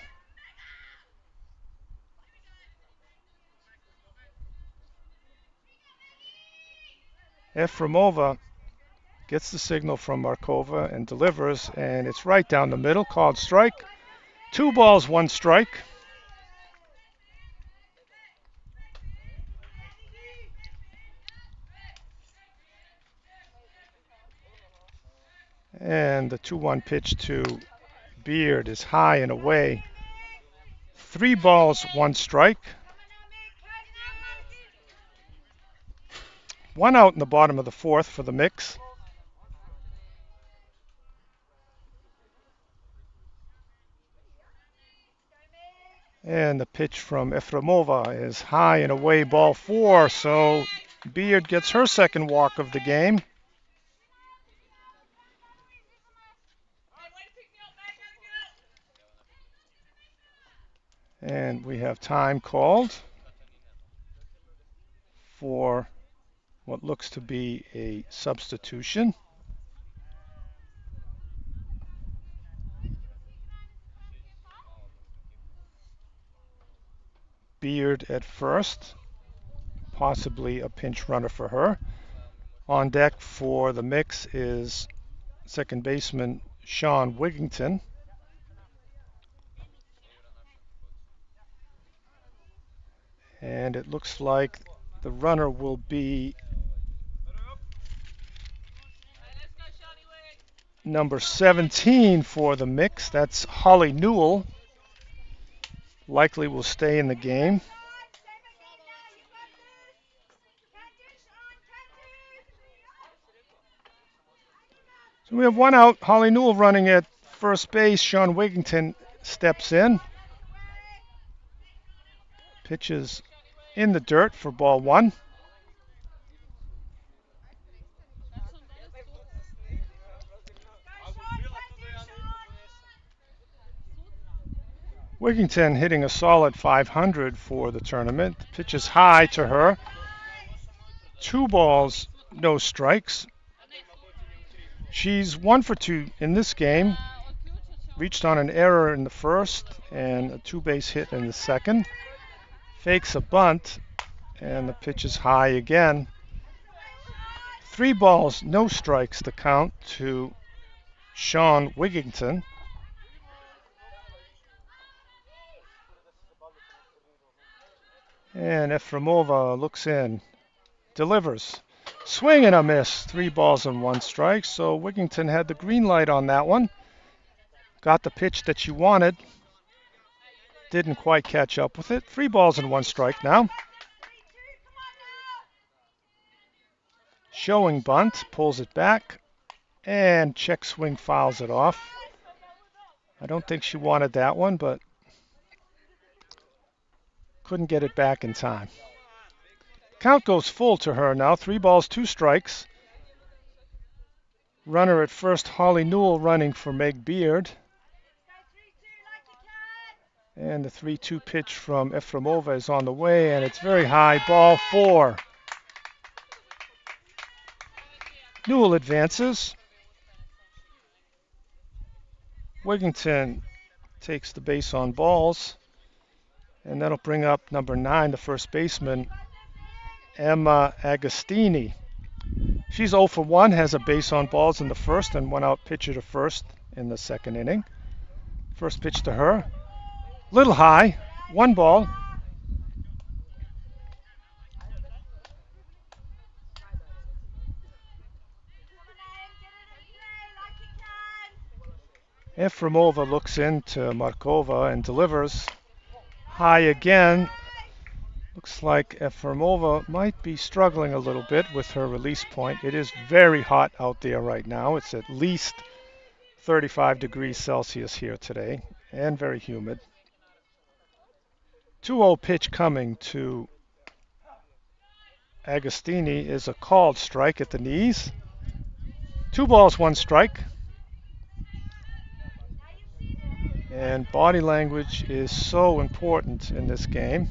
Efremova gets the signal from Markova and delivers, and it's right down the middle, called strike. 2 balls, 1 strike. And the 2-1 pitch to Beard is high and away. 3 balls, 1 strike. 1 out in the bottom of the 4th for the mix. And the pitch from Efremova is high and away, ball 4. So Beard gets her second walk of the game. And we have time called for what looks to be a substitution. Beard at first, possibly a pinch runner for her. On deck for the mix is second baseman Sean Wigington. And it looks like the runner will be number 17 for the mix. That's Holly Newell. Likely will stay in the game. So we have 1 out. Holly Newell running at first base. Sean Wigington steps in. Pitches in the dirt for ball 1. Wigington hitting a solid .500 for the tournament. Pitches high to her. 2 balls, no strikes. She's 1 for 2 in this game. Reached on an error in the first and a 2-base hit in the second. Fakes a bunt, and the pitch is high again. 3 balls, no strikes to count to Sean Wigington. And Efremova looks in, delivers. Swing and a miss, 3 balls and 1 strike. So Wigington had the green light on that one. Got the pitch that she wanted. Didn't quite catch up with it. 3 balls and 1 strike now. Showing bunt, pulls it back, and check swing fouls it off. I don't think she wanted that one, but couldn't get it back in time. Count goes full to her now. 3 balls, 2 strikes. Runner at first, Holly Newell running for Meg Beard. And the 3-2 pitch from Efremova is on the way, and it's very high, ball 4. Newell advances. Wigington takes the base on balls. And that'll bring up number 9, the first baseman, Emma Agostini. She's 0 for 1, has a base on balls in the first and 1 out pitcher to first in the second inning. First pitch to her. Little high, 1 ball. Efremova looks into Markova and delivers. High again. Looks like Efremova might be struggling a little bit with her release point. It is very hot out there right now. It's at least 35 degrees Celsius here today and very humid. 2-0 pitch coming to Agostini is a called strike at the knees. 2 balls, 1 strike. And body language is so important in this game.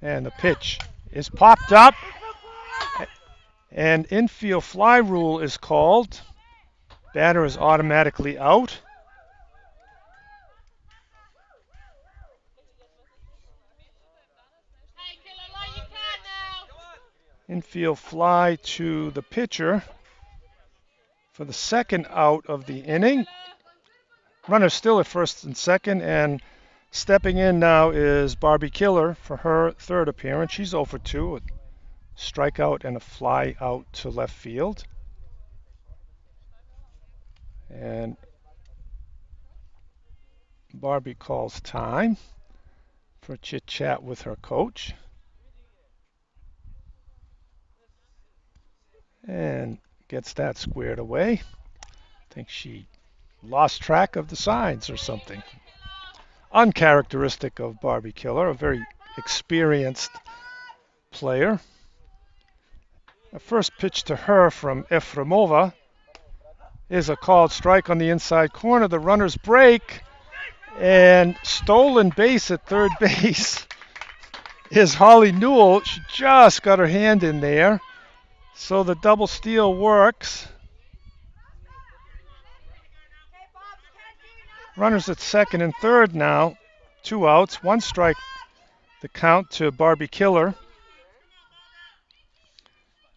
And the pitch is popped up. And infield fly rule is called. Batter is automatically out. Infield fly to the pitcher for the second out of the inning. Runner still at first and second, and stepping in now is Barbie Killer for her third appearance. She's 0 for 2, a strikeout and a fly out to left field. And Barbie calls time for a chit chat with her coach. And gets that squared away. I think she lost track of the signs or something. Uncharacteristic of Barbie Killer, a very experienced player. The first pitch to her from Efremova is a called strike on the inside corner. The runners break, and stolen base at third base is Holly Newell. She just got her hand in there, so the double steal works. Runners at second and third now. 2 outs, 1 strike. The count to Barbie Killer.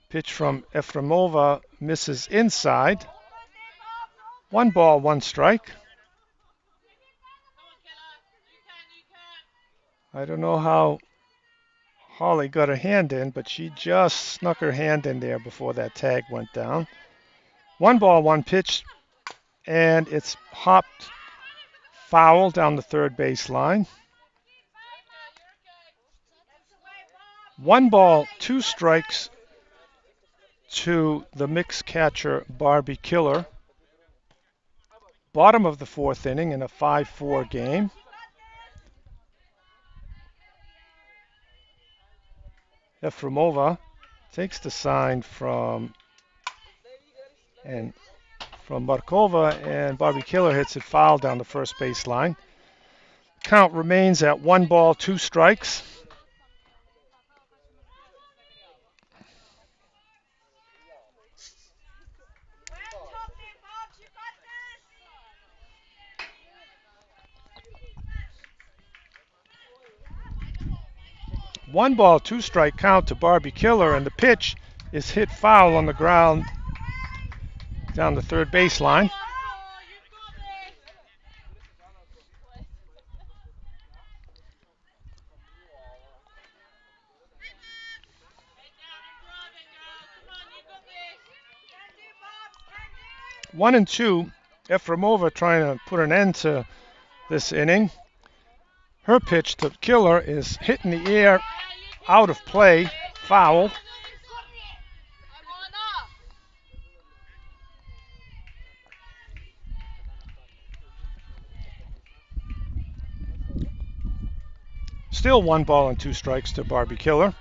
Pitch from Efremova misses inside. 1 ball, 1 strike. I don't know how Holly got her hand in, but she just snuck her hand in there before that tag went down. 1 ball, 1 pitch, and it's hopped foul down the third base line. 1 ball, 2 strikes to the mixed catcher Barbie Killer. Bottom of the 4th inning in a 5-4 game. Efremova takes the sign from Markova, and Barbie Killer hits it foul down the first base line. Count remains at 1 ball, 2 strikes. One ball, 2 strike count to Barbie Killer, and the pitch is hit foul on the ground down the third baseline. One and two. Efremova trying to put an end to this inning. Her pitch to Killer is hit in the air, out of play, foul. Still 1 ball and 2 strikes to Barbie Killer.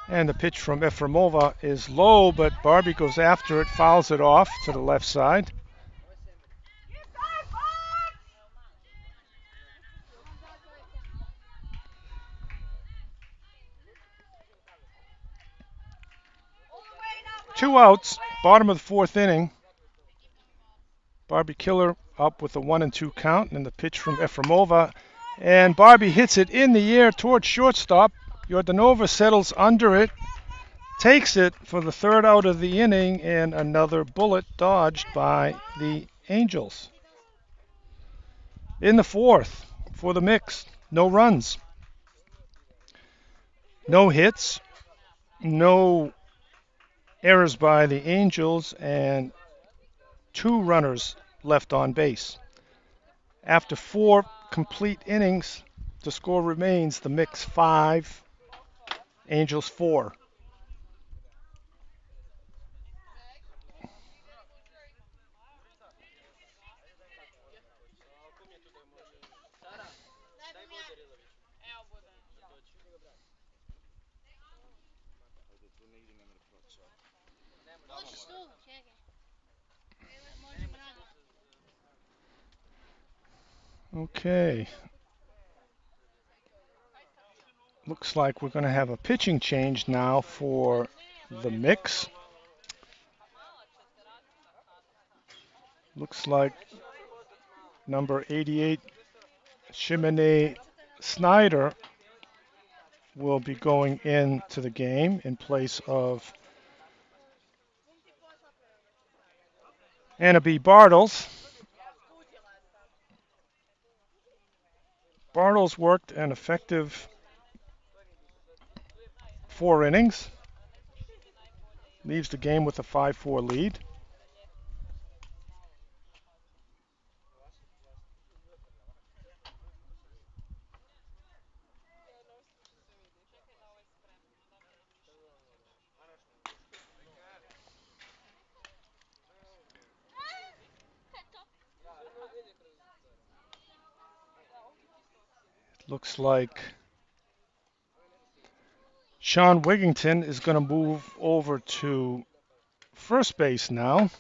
And the pitch from Efremova is low, but Barbie goes after it, fouls it off to the left side. Two outs, bottom of the 4th inning. Barbie Killer up with a 1-2 count, and the pitch from Efremova. And Barbie hits it in the air towards shortstop. Yordanova settles under it, takes it for the 3rd out of the inning, and another bullet dodged by the Angels. In the 4th, for the mix, no runs, no hits, no errors by the Angels, and 2 runners left on base. After 4 complete innings, the score remains the mix 5, Angels 4. Okay. Looks like we're going to have a pitching change now for the mix. Looks like number 88, Shimene Snyder, will be going into the game in place of Anna B. Bartles. Bartles worked an effective 4 innings, leaves the game with a 5-4 lead. Looks like Sean Wigington is going to move over to first base now.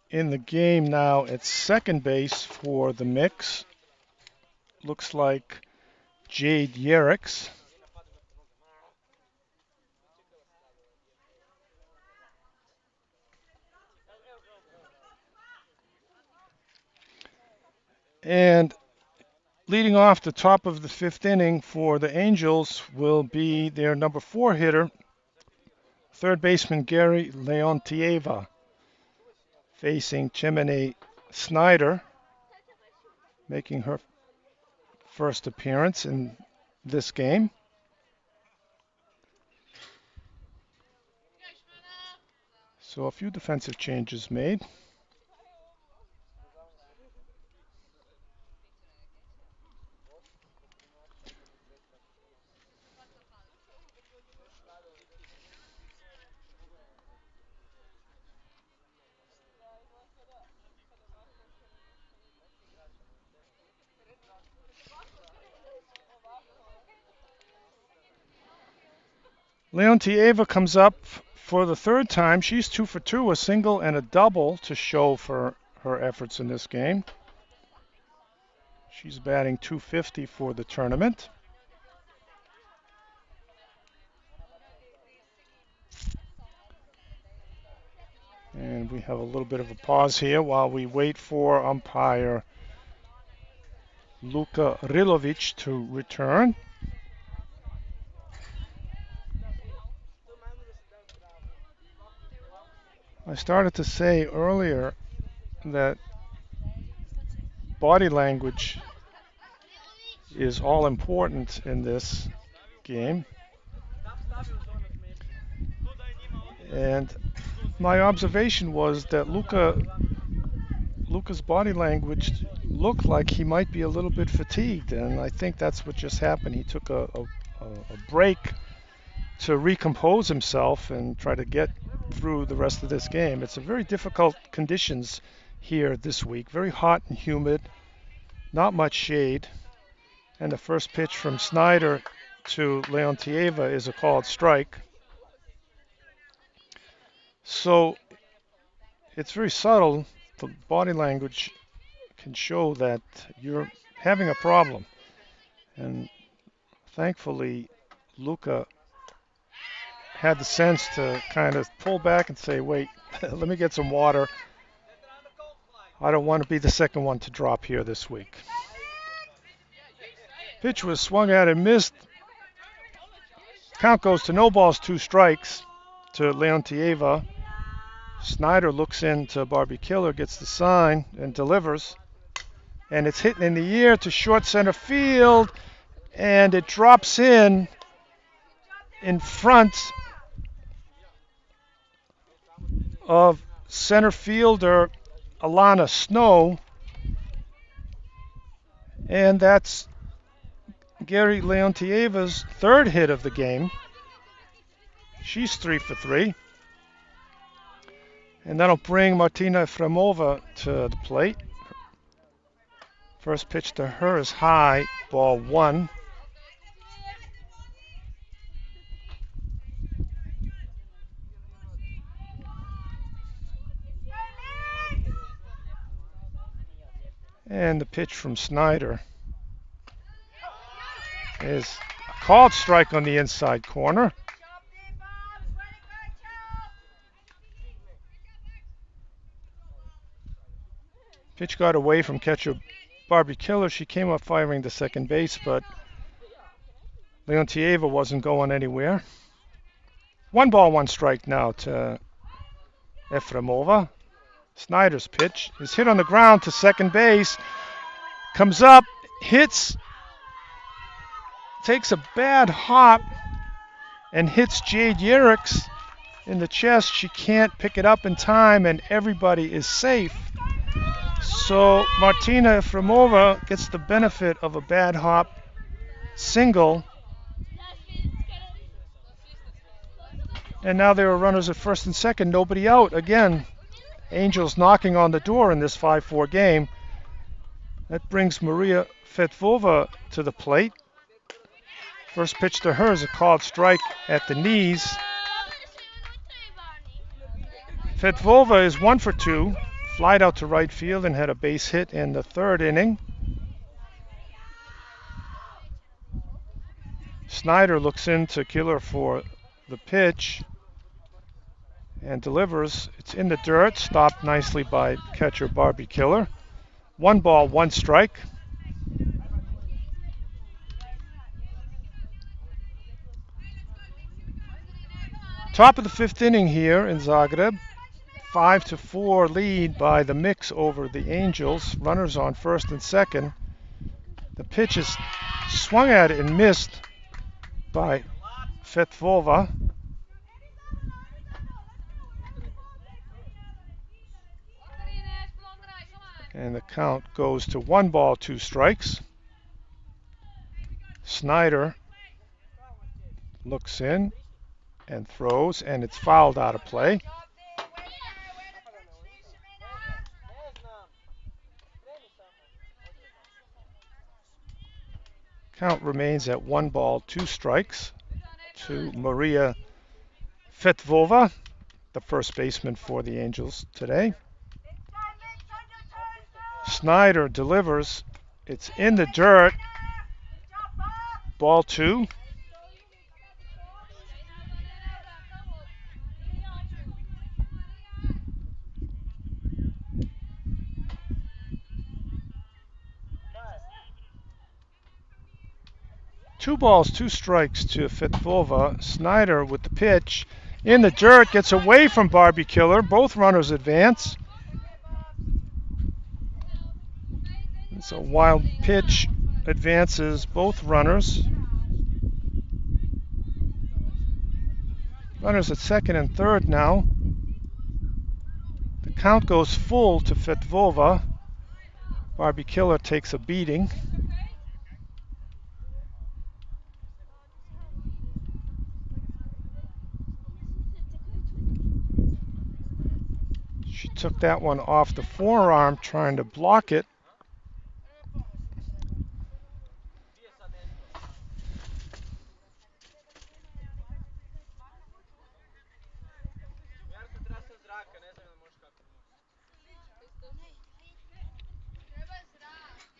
In the game now at second base for the mix, looks like Jade Yerricks. And leading off the top of the 5th inning for the Angels will be their number 4 hitter, third baseman Gary Leontieva, facing Chimene Snyder, making her first appearance in this game. So a few defensive changes made. Leontieva comes up for the 3rd time. She's 2 for 2, a single and a double to show for her efforts in this game. She's batting .250 for the tournament. And we have a little bit of a pause here while we wait for umpire Luka Rilovic to return. I started to say earlier that body language is all important in this game. And my observation was that Luka's body language looked like he might be a little bit fatigued, and I think that's what just happened. He took a break to recompose himself and try to get through the rest of this game. It's a very difficult conditions here this week. Very hot and humid, not much shade. And the first pitch from Snyder to Leontieva is a called strike. So it's very subtle. The body language can show that you're having a problem. And thankfully, Luka had the sense to kind of pull back and say, wait, let me get some water. I don't want to be the second one to drop here this week. Pitch was swung at and missed. Count goes to no balls, 2 strikes to Leontieva. Snyder looks into Barbie Killer, gets the sign, and delivers. And it's hitting in the air to short center field, and it drops in front of center fielder Alana Snow. And that's Gary Leontieva's 3rd hit of the game. She's 3 for 3. And that'll bring Martina Fremova to the plate. First pitch to her is high, ball 1. And the pitch from Snyder is a called strike on the inside corner. Pitch got away from catcher Barbie Killer. She came up firing to second base, but Leontieva wasn't going anywhere. 1 ball, 1 strike now to Efremova. Snyder's pitch is hit on the ground to second base. Comes up, hits, takes a bad hop, and hits Jade Yerriks in the chest. She can't pick it up in time, and everybody is safe. So Martina Efremova gets the benefit of a bad hop single. And now there are runners at first and second, nobody out. Again, Angels knocking on the door in this 5-4 game. That brings Maria Fetvova to the plate. First pitch to her is a called strike at the knees. Fetvova is 1 for 2, flied out to right field and had a base hit in the 3rd inning. Snyder looks into Killer for the pitch and delivers. It's in the dirt, stopped nicely by catcher Barbie Killer. 1 ball, 1 strike. Top of the 5th inning here in Zagreb. 5-4 lead by the Mix over the Angels. Runners on first and second. The pitch is swung at and missed by Fetvova. And the count goes to 1 ball, 2 strikes. Snyder looks in and throws, and it's fouled out of play. Count remains at 1 ball, 2 strikes to Maria Fetvova, the first baseman for the Angels today. Snyder delivers. It's in the dirt. Ball 2. Two balls, 2 strikes to Fetvova. Snyder with the pitch. In the dirt, gets away from Barbie Killer. Both runners advance. It's a wild pitch. Advances both runners. Runners at second and third now. The count goes full to Fetvova. Barbie Killer takes a beating. She took that one off the forearm, trying to block it.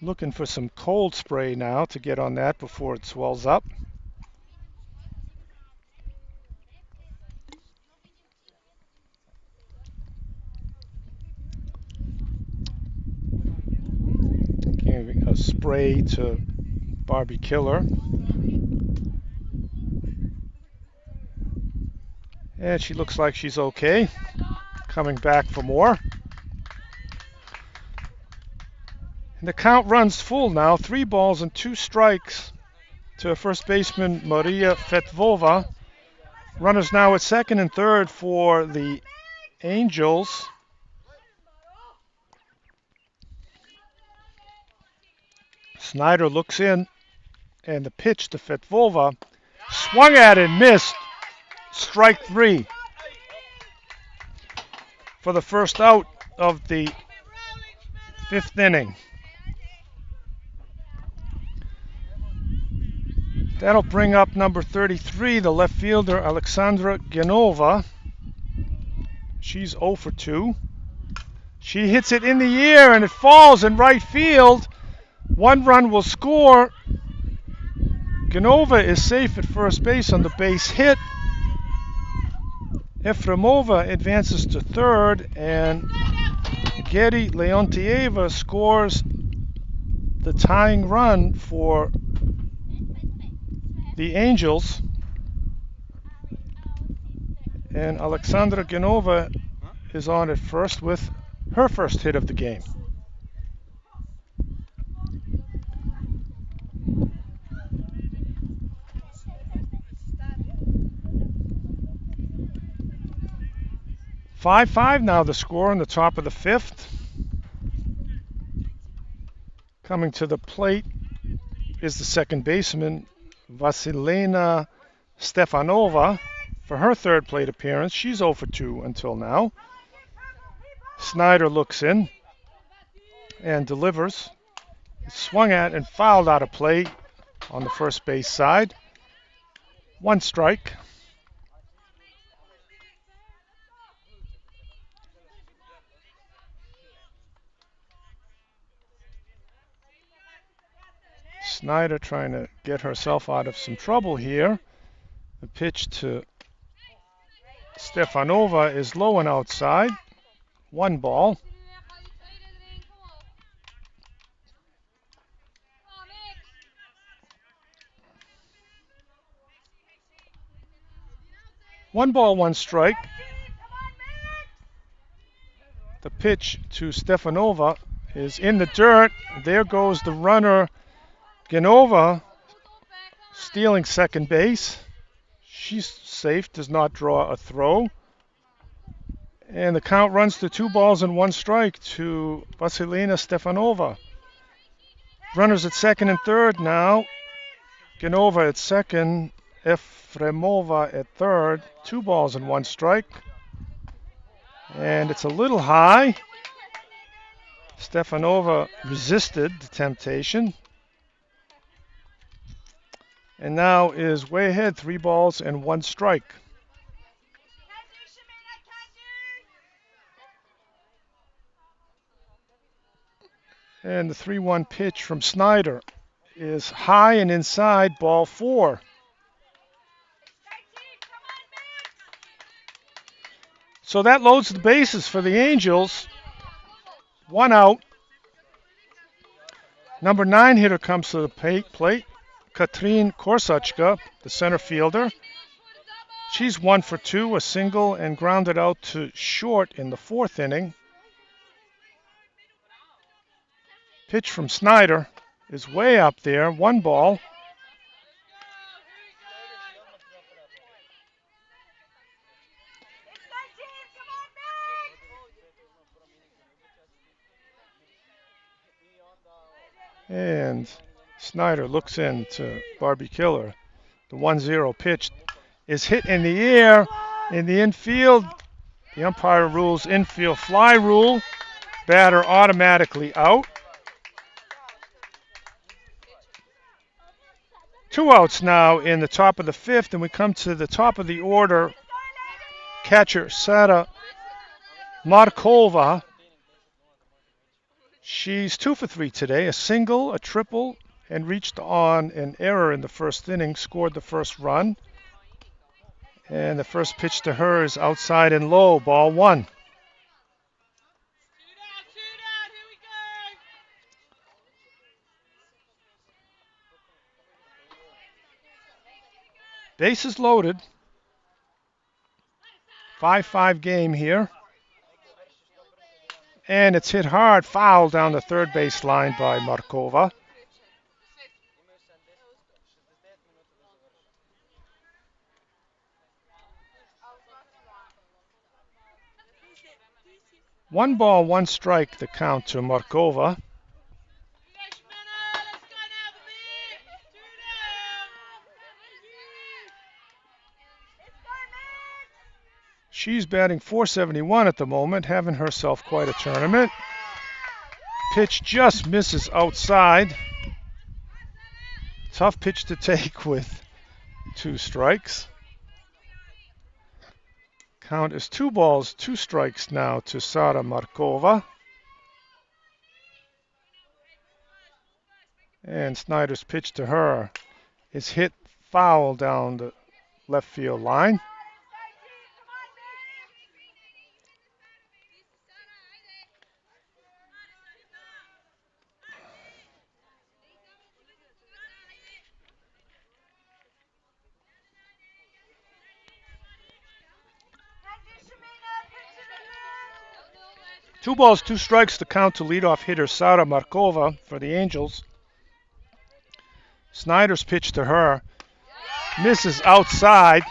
Looking for some cold spray now to get on that before it swells up. Giving a spray to Barbie Killer. And she looks like she's okay. Coming back for more. And the count runs full now. 3 balls and 2 strikes to first baseman Maria Fetvova. Runners now at second and third for the Angels. Snyder looks in, and the pitch to Fetvova. Swung at and missed. Strike 3 for the first out of the 5th inning. That'll bring up number 33, the left fielder, Alexandra Genova. She's 0 for 2. She hits it in the air and it falls in right field. 1 run will score. Genova is safe at first base on the base hit. Efremova advances to third, and Geri Leontieva scores the tying run for the Angels. And Alexandra Genova is on at first with her first hit of the game. Five now the score in the top of the 5th. Coming to the plate is the second baseman, Vasilina Stefanova, for her third plate appearance. She's 0 for 2 until now. Snyder looks in and delivers. It's swung at and fouled out of play on the first base side. 1 strike. Snyder trying to get herself out of some trouble here. The pitch to Stefanova is low and outside. 1 ball. One ball, 1 strike. The pitch to Stefanova is in the dirt. There goes the runner, Genova, stealing second base. She's safe, does not draw a throw. And the count runs to 2 balls and 1 strike to Vasilina Stefanova. Runners at second and third now. Genova at second, Efremova at third. 2 balls and 1 strike. And it's a little high. Stefanova resisted the temptation. And now is way ahead, 3 balls and 1 strike. And the 3-1 pitch from Snyder is high and inside, ball 4. So that loads the bases for the Angels. 1 out. Number 9 hitter comes to the plate. Katrin Korsachka, the center fielder. She's 1 for 2, a single, and grounded out to short in the 4th inning. Pitch from Snyder is way up there, 1 ball. And Snyder looks in to Barbie Killer. The 1-0 pitch is hit in the air in the infield. The umpire rules infield fly rule. Batter automatically out. 2 outs now in the top of the 5th, and we come to the top of the order. Catcher Sara Markova. She's 2 for 3 today, a single, a triple, and reached on an error in the 1st inning, scored the 1st run. And the first pitch to her is outside and low, ball 1. Bases loaded. 5-5 game here. And it's hit hard, foul down the third base line by Markova. One ball, 1 strike, the count to Markova. She's batting .471 at the moment, having herself quite a tournament. Pitch just misses outside. Tough pitch to take with 2 strikes. Count is 2 balls, 2 strikes now to Sara Markova. And Snyder's pitch to her is hit foul down the left field line. Two balls, 2 strikes to count to leadoff hitter Sara Markova for the Angels. Snyder's pitch to her misses outside.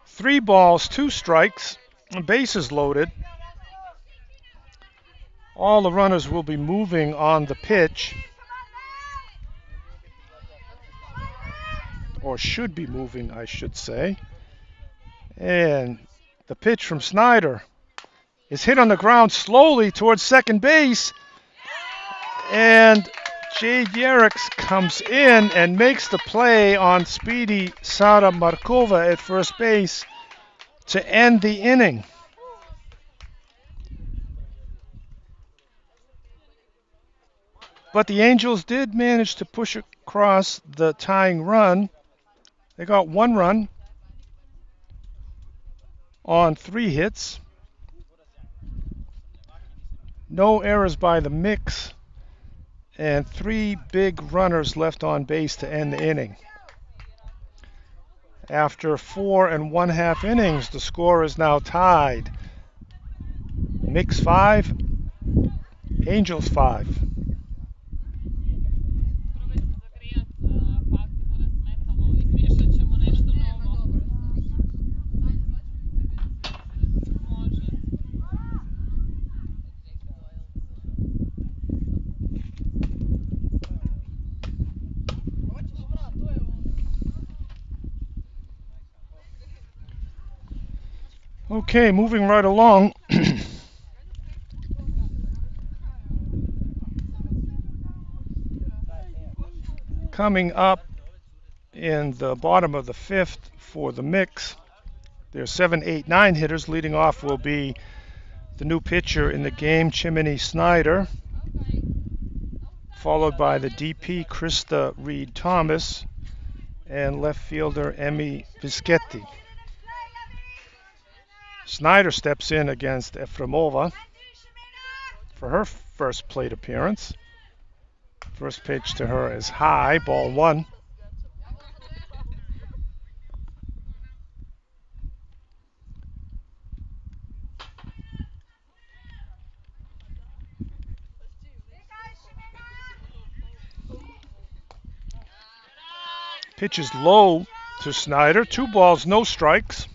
3 balls, 2 strikes, bases loaded. All the runners will be moving on the pitch, or should be moving, I should say. And the pitch from Snyder is hit on the ground slowly towards second base. And Jade Yerriks comes in and makes the play on speedy Sara Markova at first base to end the inning. But the Angels did manage to push across the tying run. They got 1 run on 3 hits. No errors by the mix, and 3 big runners left on base to end the inning. After 4 1/2 innings, the score is now tied. Mix 5, Angels 5. Okay, moving right along. Coming up in the bottom of the 5th for the mix, there's 7, 8, 9 hitters. Leading off will be the new pitcher in the game, Chimney Snyder, followed by the DP, Krista Reed-Thomas, and left fielder, Emmy Vischetti. Snyder steps in against Efremova for her first plate appearance. First pitch to her is high, ball 1. Pitch is low to Snyder. 2 balls, no strikes.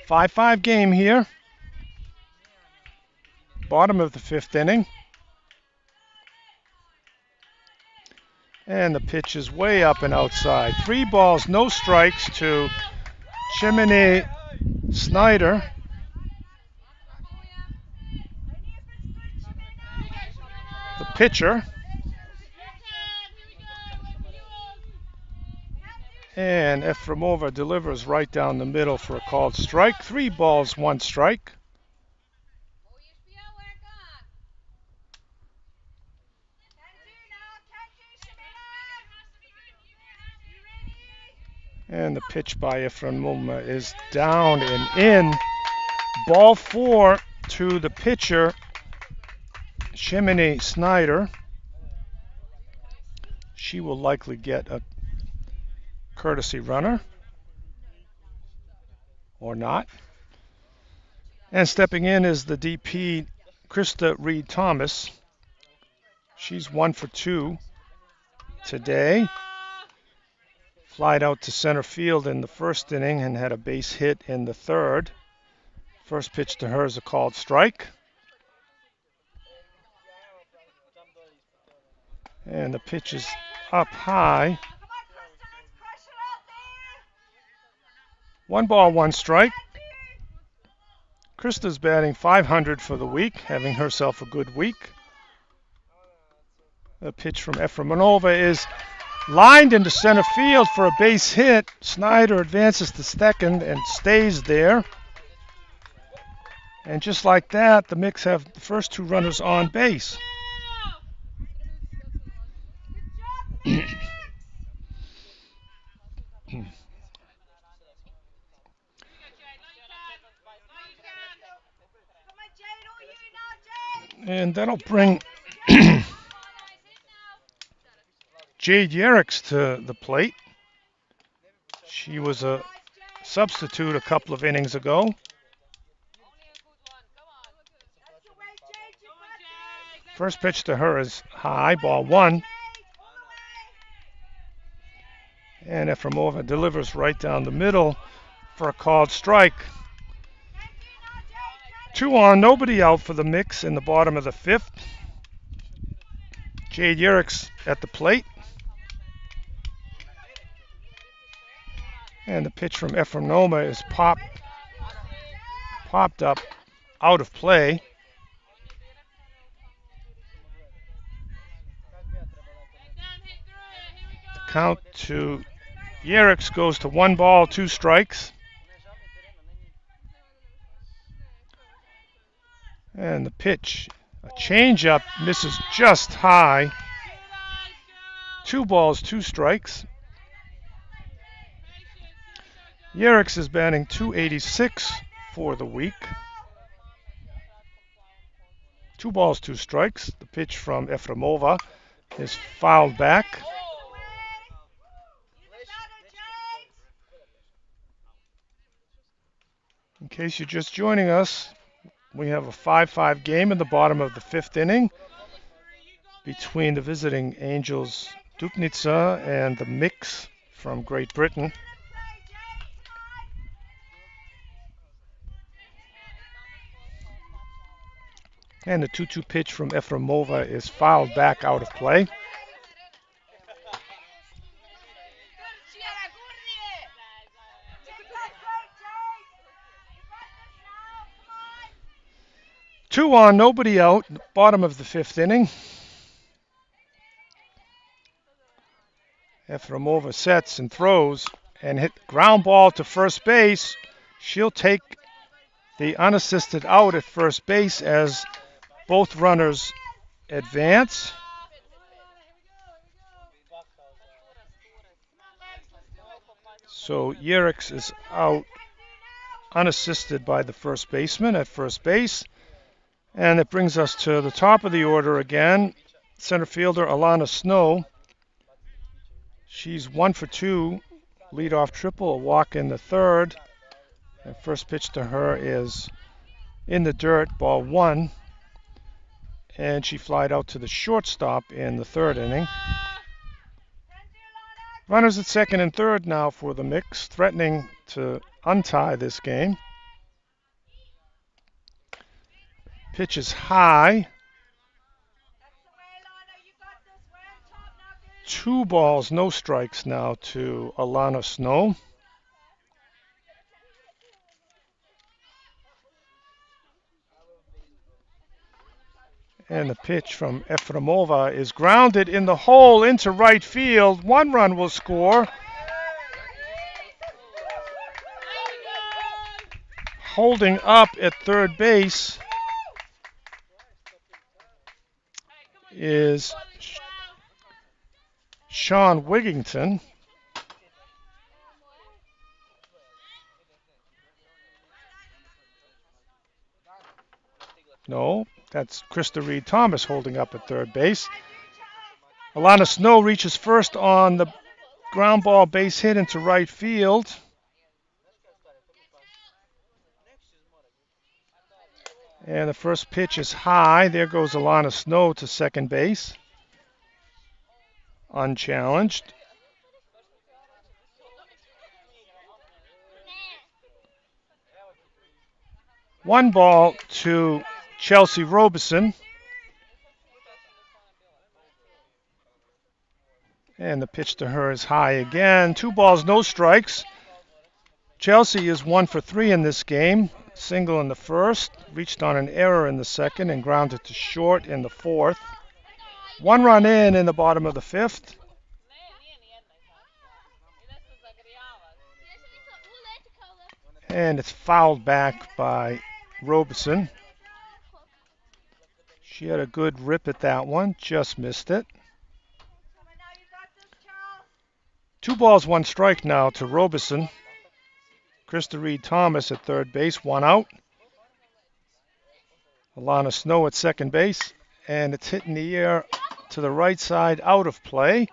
5-5 game here. Bottom of the 5th inning. And the pitch is way up and outside. 3 balls, no strikes to Chimney Snyder. The pitcher. And Efremova delivers right down the middle for a called strike. 3 balls, 1 strike. And the pitch by Efremova is down and in. Ball 4 to the pitcher, Chimney Snyder. She will likely get a courtesy runner, or not. And stepping in is the DP, Krista Reed-Thomas. She's 1 for 2 today. Flied out to center field in the 1st inning and had a base hit in the 3rd. First pitch to her is a called strike. And the pitch is up high. 1 ball, 1 strike. Krista's batting .500 for the week, having herself a good week. The pitch from Efremonova is lined into center field for a base hit. Snyder advances to second and stays there. And just like that, the Mix have the first two runners on base. And that'll bring Jade Yerrick's to the plate. She was a substitute a couple of innings ago. First pitch to her is high, ball one. And Efremova delivers right down the middle for a called strike. 2 on, nobody out for the Mix in the bottom of the fifth. Jade Yerrick's at the plate. And the pitch from Efremova is popped up out of play. The count to Yerrick's goes to 1 ball, 2 strikes. And the pitch, a changeup, misses just high. 2 balls, 2 strikes. Yerrick's is batting .286 for the week. 2 balls, 2 strikes. The pitch from Efremova is fouled back. In case you're just joining us, we have a 5-5 game in the bottom of the 5th inning between the visiting Angels Dupnitsa and the Mix from Great Britain. And the 2-2 pitch from Efremova is fouled back out of play. Two on, nobody out, bottom of the 5th inning. Efremova sets and throws and hit ground ball to first base. She'll take the unassisted out at first base as both runners advance. So Yerrick's is out unassisted by the first baseman at first base. And it brings us to the top of the order again. Center fielder Alana Snow. She's 1 for 2. Leadoff triple, a walk in the 3rd. And first pitch to her is in the dirt, ball 1. And she flied out to the shortstop in the 3rd inning. Runners at 2nd and 3rd now for the Mix, threatening to untie this game. Pitch is high. 2 balls, no strikes now to Alana Snow. And the pitch from Efremova is grounded in the hole into right field. 1 run will score. Holding up at third base is Sean Wigington. No, that's Krista Reed Thomas holding up at third base. Alana Snow reaches first on the ground ball base hit into right field. And the first pitch is high. There goes Alana Snow to second base. Unchallenged. One ball to Chelsea Robeson. And the pitch to her is high again. 2 balls, no strikes. Chelsea is 1 for 3 in this game. Single in the first, reached on an error in the second, and grounded to short in the fourth. One run in the bottom of the fifth. And it's fouled back by Robeson. She had a good rip at that one, just missed it. 2 balls, 1 strike now to Robeson. Krista Reed-Thomas at third base, 1 out. Alana Snow at second base, and it's hit in the air to the right side, out of play.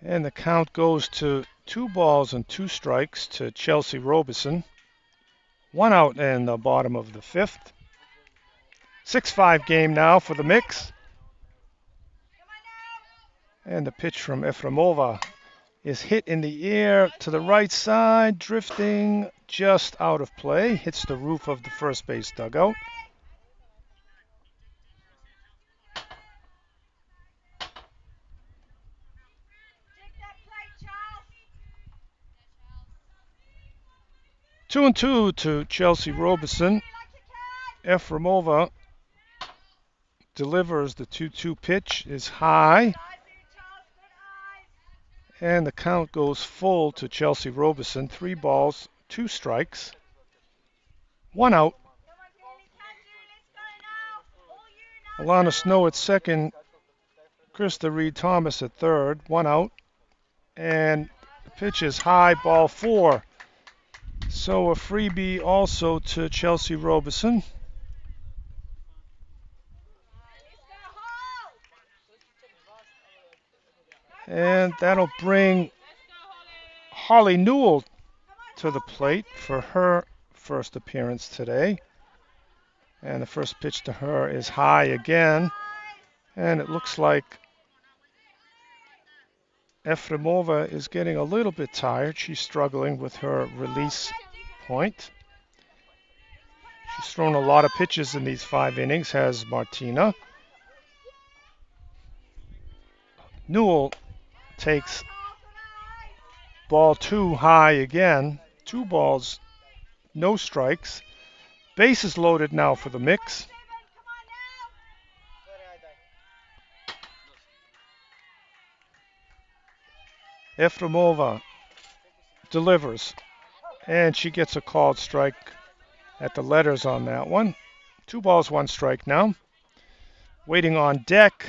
And the count goes to 2 balls and 2 strikes to Chelsea Robeson. 1 out in the bottom of the fifth. 6-5 game now for the mix. And the pitch from Efremova is hit in the air to the right side, drifting just out of play. Hits the roof of the first base dugout. Two and two to Chelsea Robeson. Efremova delivers the 2-2 pitch, is high. And the count goes full to Chelsea Robeson. 3 balls, 2 strikes. 1 out. Alana Snow at second. Krista Reed-Thomas at third. 1 out. And the pitch is high, ball 4. So a freebie also to Chelsea Robeson. And that'll bring Holly Newell to the plate for her first appearance today. And the first pitch to her is high again. And it looks like Efremova is getting a little bit tired. She's struggling with her release point. She's thrown a lot of pitches in these 5 innings, has Martina. Newell takes ball 2 high again. 2 balls, no strikes. Bases loaded now for the mix. Efremova delivers, and she gets a called strike at the letters on that one. 2 balls, 1 strike now. Waiting on deck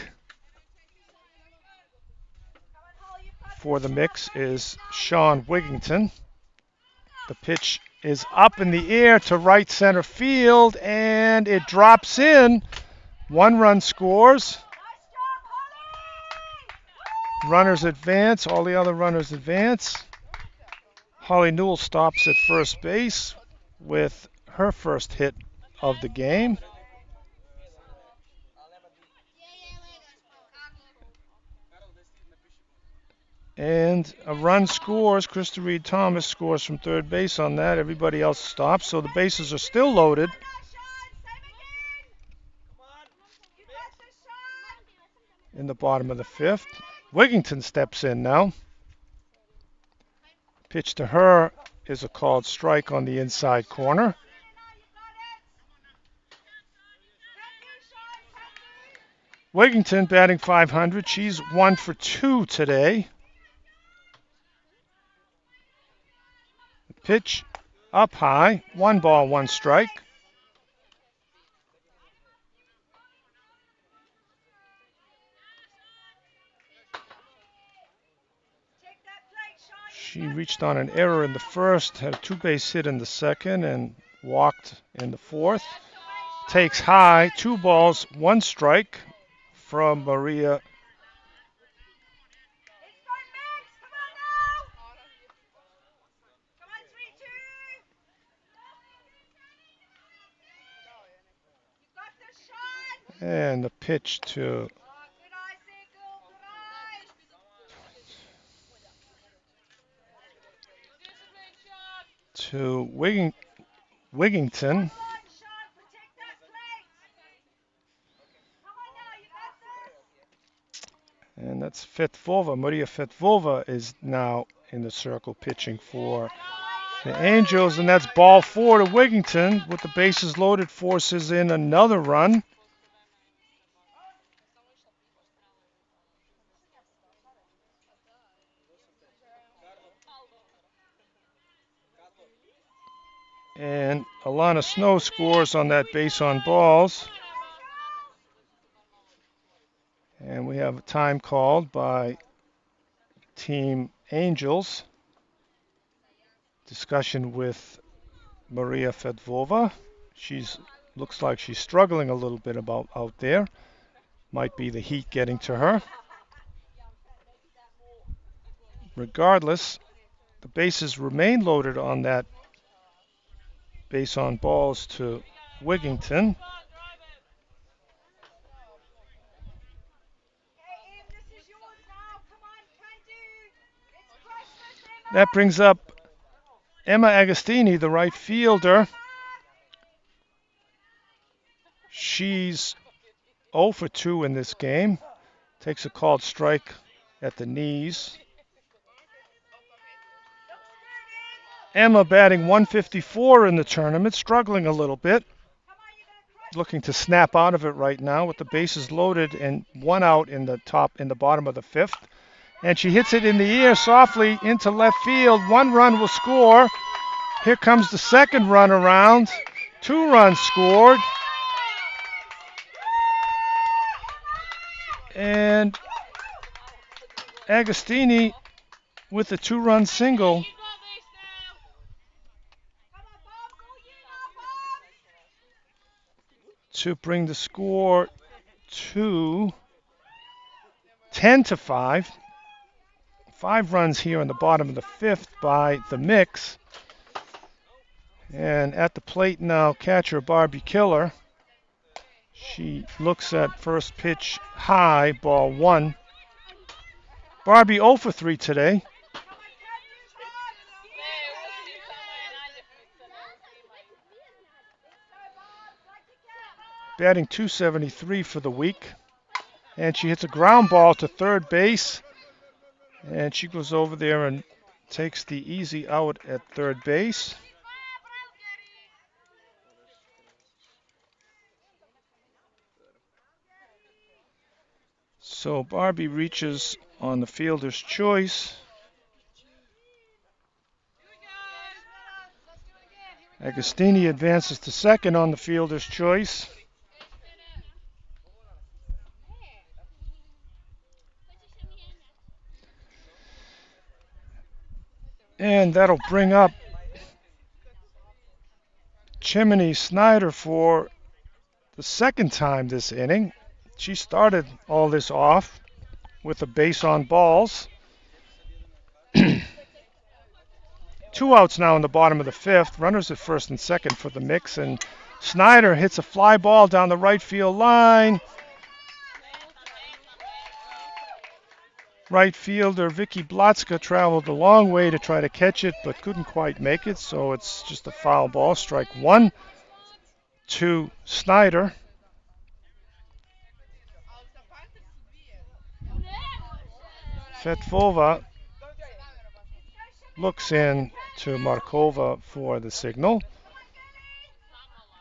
for the mix is Sean Wigington. The pitch is up in the air to right center field, and it drops in. 1 run scores. Runners advance. All the other runners advance. Holly Newell stops at first base with her first hit of the game. And a run scores. Krista Reed-Thomas scores from third base on that. Everybody else stops, so the bases are still loaded. In the bottom of the fifth. Wigington steps in now. Pitch to her is a called strike on the inside corner. Wigington batting .500. She's 1 for 2 today. The pitch up high. 1 ball, 1 strike. She reached on an error in the first, had a 2-base hit in the second, and walked in the fourth. Takes high, 2 balls, 1 strike from Maria. And the pitch to Wigington. And that's Fetvova. Maria Fetvova is now in the circle pitching for the Angels, and that's ball 4 to Wigington. With the bases loaded, forces in another run. And Alana Snow scores on that base on balls. And we have a time called by Team Angels. Discussion with Maria Fetvova. Looks like she's struggling a little bit out there. Might be the heat getting to her. Regardless, the bases remain loaded on that base on balls to Wigington. That brings up Emma Agostini, the right fielder. She's 0 for 2 in this game. Takes a called strike at the knees. Emma batting 154 in the tournament, struggling a little bit. Looking to snap out of it right now with the bases loaded and 1 out in the bottom of the 5th. And she hits it in the air softly into left field. 1 run will score. Here comes the second run around. 2 runs scored. And Agostini with a 2-run single. To bring the score to 10-5. 5 runs here in the bottom of the 5th by the mix. And at the plate now, catcher Barbie Killer. She looks at first pitch high, ball 1. Barbie 0 for 3 today. Batting .273 for the week. And she hits a ground ball to third base. And she goes over there and takes the easy out at third base. So Barbie reaches on the fielder's choice. Agostini advances to second on the fielder's choice. And that'll bring up Chimney Snyder for the second time this inning. She started all this off with a base on balls. 2 outs now in the bottom of the 5th. Runners at first and second for the mix. And Snyder hits a fly ball down the right field line. Right fielder Vicky Blotska traveled a long way to try to catch it, but couldn't quite make it, so it's just a foul ball. Strike 1 to Snyder. Fetvova looks in to Markova for the signal.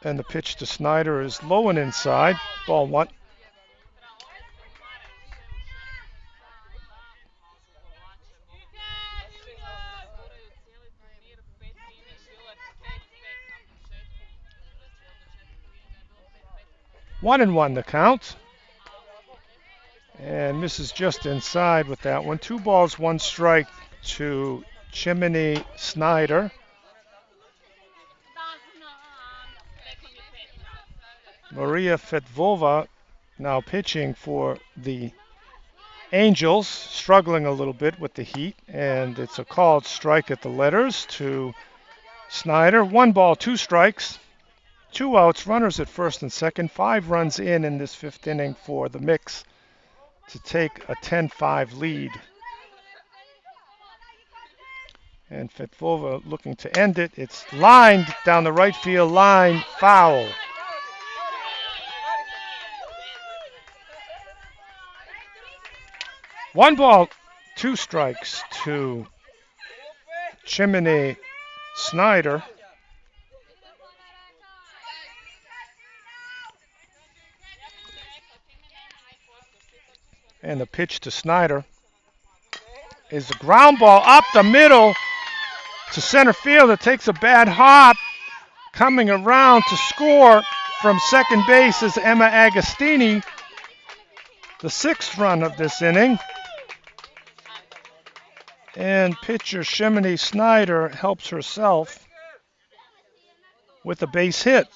And the pitch to Snyder is low and inside. Ball 1. One and 1 the count. And misses just inside with that one. 2 balls, 1 strike to Chimney Snyder. Maria Fetvova now pitching for the Angels, struggling a little bit with the heat, and it's a called strike at the letters to Snyder. 1 ball, 2 strikes, 2 outs, runners at first and second. 5 runs in this 5th inning for the mix to take a 10-5 lead. And Fetvova looking to end it. It's lined down the right field line, foul. One ball, two strikes to Chimney Snyder. And the pitch to Snyder is the ground ball up the middle to center field. It takes a bad hop. Coming around to score from second base is Emma Agostini, the sixth run of this inning. And pitcher Chimney Snyder helps herself with a base hit.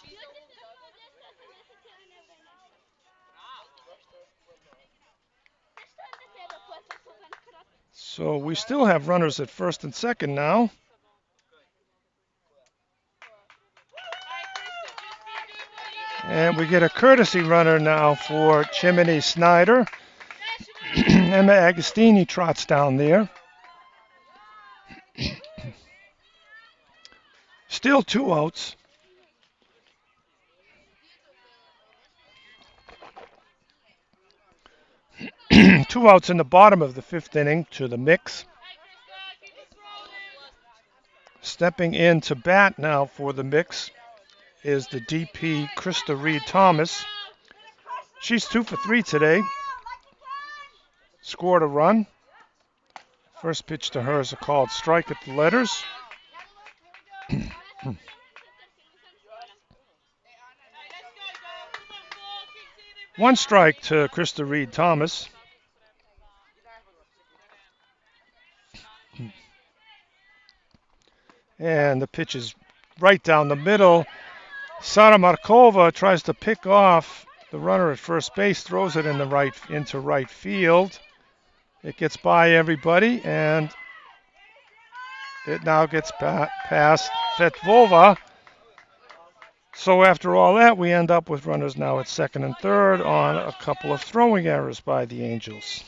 So we still have runners at first and second now. And we get a courtesy runner now for Chimney Snyder. Emma Agostini trots down there. Still two outs. Two outs in the bottom of the fifth inning to the mix. Stepping in to bat now for the mix is the DP Krista Reed-Thomas. She's 2 for 3 today. Scored a run. First pitch to her is a called strike at the letters. One strike to Krista Reed-Thomas. And the pitch is right down the middle. Sara Markova tries to pick off the runner at first base, throws it into right field. It gets by everybody, and it now gets past Fetvova. So after all that, we end up with runners now at second and third on a couple of throwing errors by the Angels.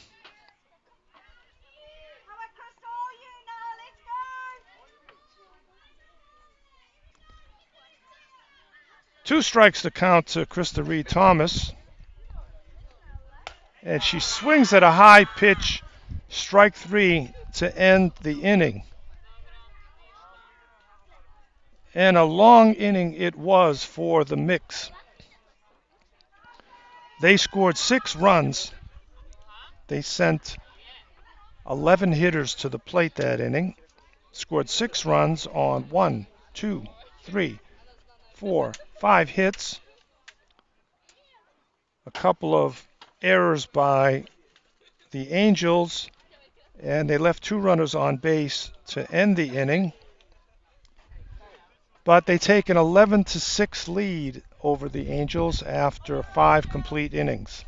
Two strikes to count to Krista Reed-Thomas. And she swings at a high pitch, strike three to end the inning. And a long inning it was for the mix. They scored 6 runs. They sent 11 hitters to the plate that inning. Scored 6 runs on 1, 2, 3, 4, 5 hits. A couple of errors by the Angels, and they left 2 runners on base to end the inning. But they take an 11-6 lead over the Angels after 5 complete innings.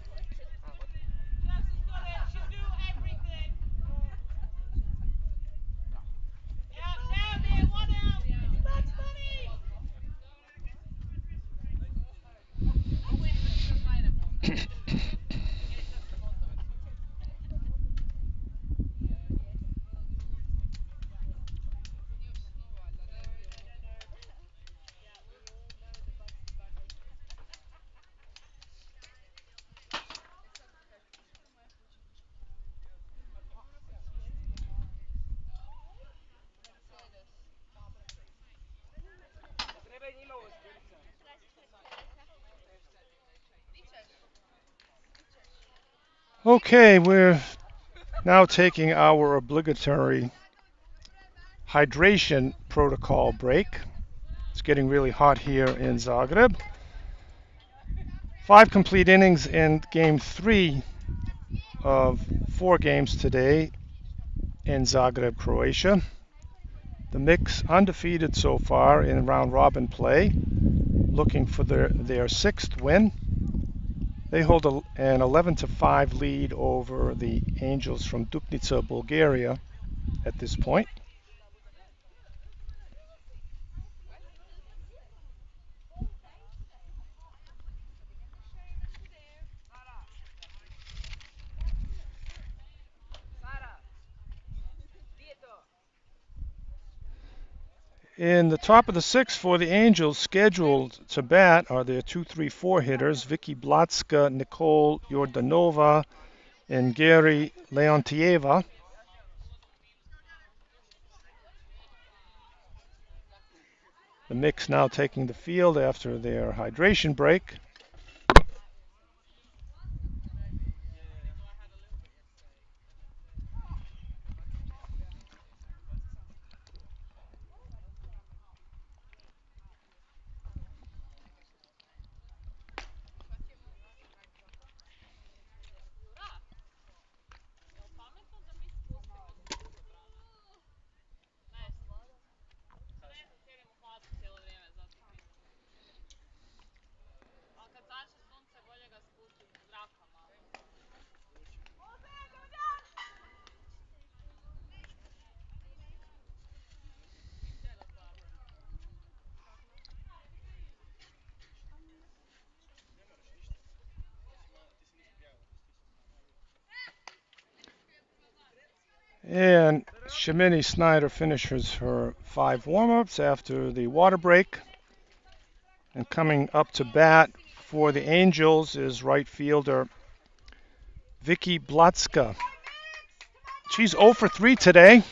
Okay, we're now taking our obligatory hydration protocol break. It's getting really hot here in Zagreb. 5 complete innings in game 3 of 4 games today in Zagreb, Croatia. The mix undefeated so far in round robin play, looking for their 6th win. They hold an 11-5 lead over the Angels from Dupnitsa, Bulgaria at this point. In the top of the 6th for the Angels, scheduled to bat are their 2-3-4 hitters, Vicky Blatska, Nicole Yordanova, and Gary Leontieva. The mix now taking the field after their hydration break. And Shimini Snyder finishes her 5 warm-ups after the water break. And coming up to bat for the Angels is right fielder Vicky Blatska. She's 0 for 3 today.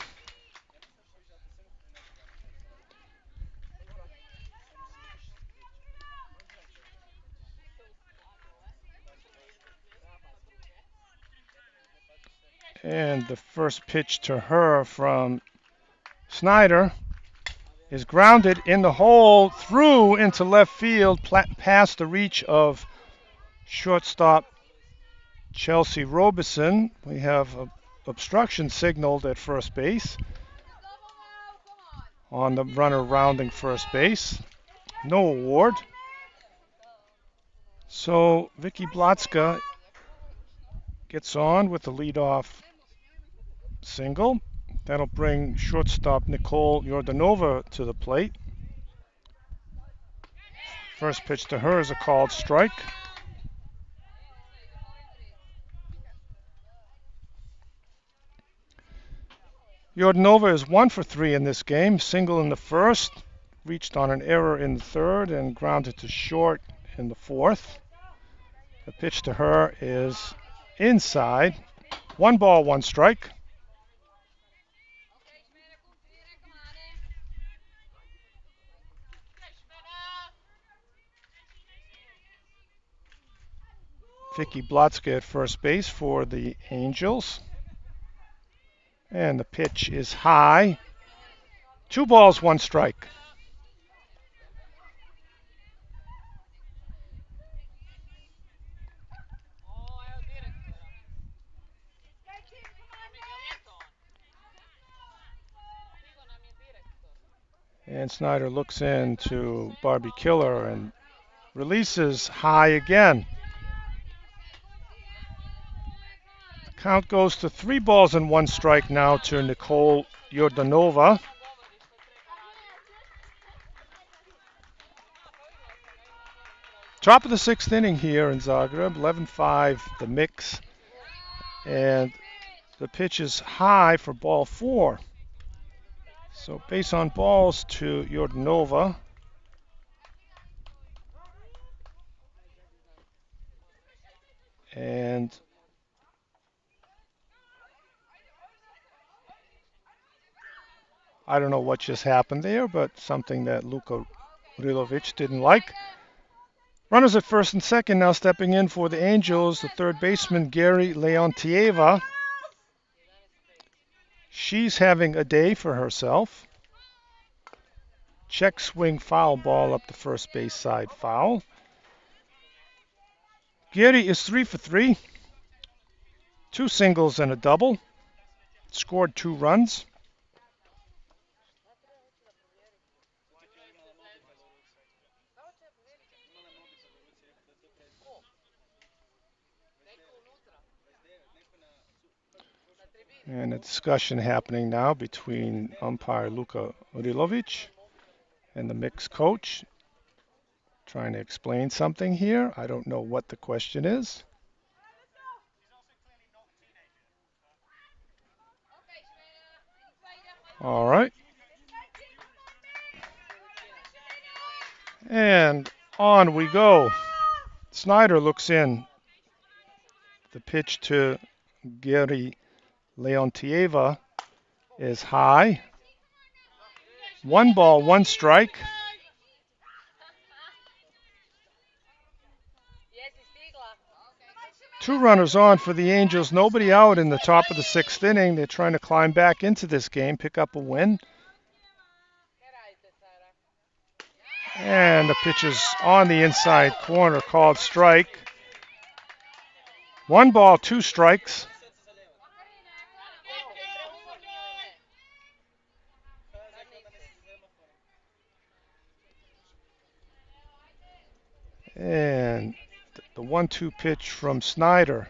And the first pitch to her from Snyder is grounded in the hole, through into left field, past the reach of shortstop Chelsea Robeson. We have an obstruction signaled at first base on the runner rounding first base. No award. So Vicky Blatska gets on with the leadoff single. That'll bring shortstop Nicole Yordanova to the plate. First pitch to her is a called strike. Yordanova is 1 for 3 in this game. Single in the first, reached on an error in the third, and grounded to short in the fourth. The pitch to her is inside. 1 ball, 1 strike. Vicky Blatska at first base for the Angels. And the pitch is high. 2 balls, 1 strike. And Snyder looks into Barbie Killer and releases high again. Count goes to 3 balls and 1 strike now to Nicole Yordanova. Top of the 6th inning here in Zagreb, 11-5 the mix. And the pitch is high for ball 4. So base on balls to Yordanova. And I don't know what just happened there, but something that Luka Rilovic didn't like. Runners at first and second now stepping in for the Angels, the third baseman Gary Leontieva. She's having a day for herself. Check swing foul ball up the first base side foul. Gary is 3 for 3. 2 singles and a double. Scored 2 runs. And a discussion happening now between umpire Luka Rilovic and the mixed coach, trying to explain something here. I don't know what the question is. All right. And on we go. Snyder looks in. The pitch to Geri Leontieva is high. 1 ball, 1 strike. Two runners on for the Angels. Nobody out in the top of the 6th inning. They're trying to climb back into this game, pick up a win. And the pitch is on the inside corner, called strike. 1 ball, 2 strikes. And the 1-2 pitch from Snyder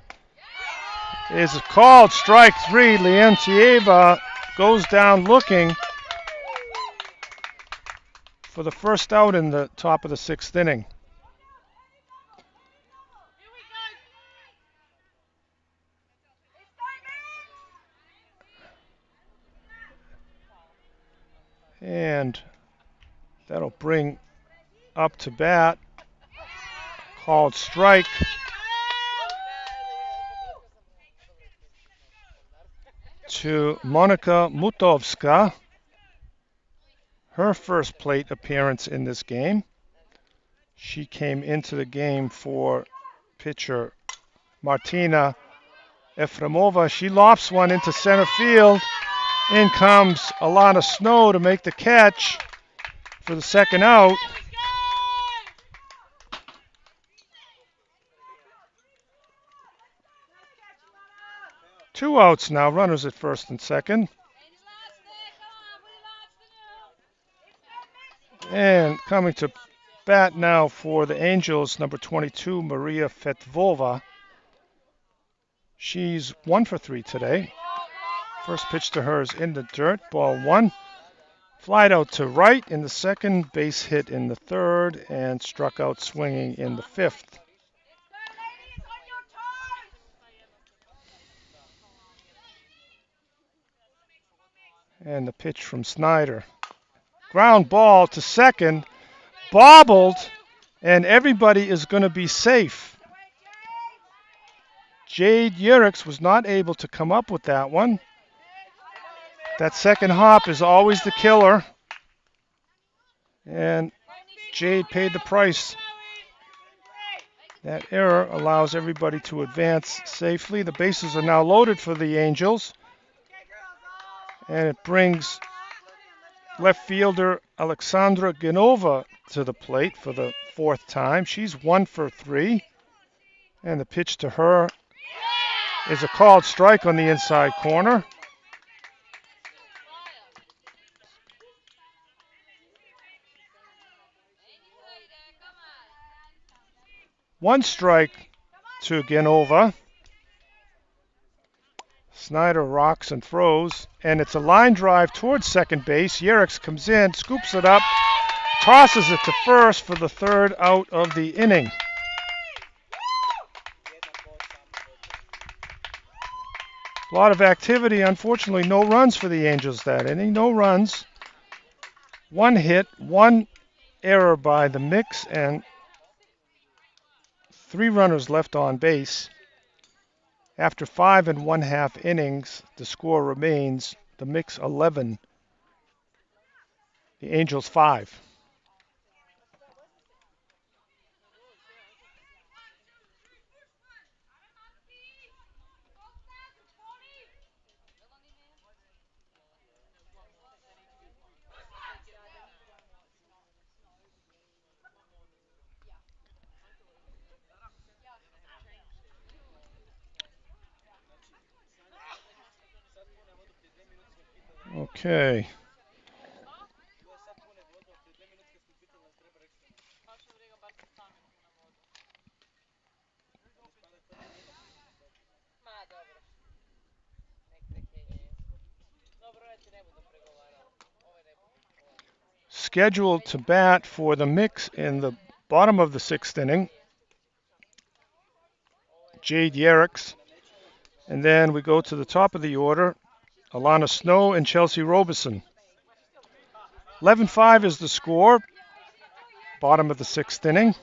is called strike 3. Leontieva goes down looking for the first out in the top of the 6th inning. And that'll bring up to bat, called strike. To Monika Mutovska, her first plate appearance in this game. She came into the game for pitcher Martina Efremova. She lofts one into center field. In comes Alana Snow to make the catch for the second out. Two outs now, runners at first and second. And coming to bat now for the Angels, number 22, Maria Fetvova. She's 1 for 3 today. First pitch to her is in the dirt, ball 1. Flied out to right in the second, base hit in the third, and struck out swinging in the 5th. And the pitch from Snyder. Ground ball to second, bobbled, and everybody is going to be safe. Jade Yerix was not able to come up with that one. That second hop is always the killer. And Jade paid the price. That error allows everybody to advance safely. The bases are now loaded for the Angels. And it brings left fielder Alexandra Genova to the plate for the 4th time. She's 1 for 3. And the pitch to her is a called strike on the inside corner. One strike to Genova. Snyder rocks and throws, and it's a line drive towards second base. Yerix comes in, scoops it up, tosses it to first for the 3rd out of the inning. A lot of activity. Unfortunately, no runs for the Angels that inning. No runs. 1 hit, 1 error by the mix, and 3 runners left on base. After 5 1/2 innings, the score remains the mix 11, the Angels 5. Okay. Scheduled to bat for the mix in the bottom of the 6th inning, Jade Yerix. And then we go to the top of the order, Alana Snow and Chelsea Robeson. 11-5 is the score, bottom of the 6th inning.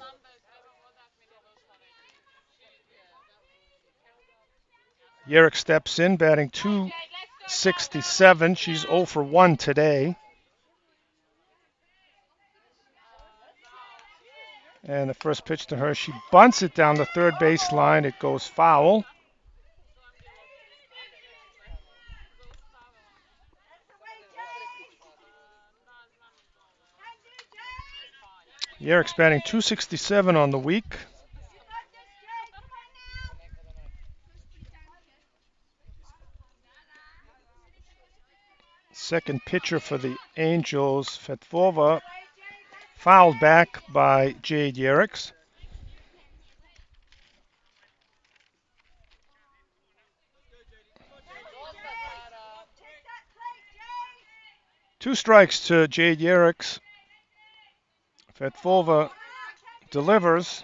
Yerrick steps in, batting 267. She's 0 for 1 today. And the first pitch to her, she bunts it down the third base line. It goes foul. Yerrick's batting 267 on the week. Second pitcher for the Angels, Fetvova, fouled back by Jade Yerricks. Two strikes to Jade Yerricks. Fetvova delivers,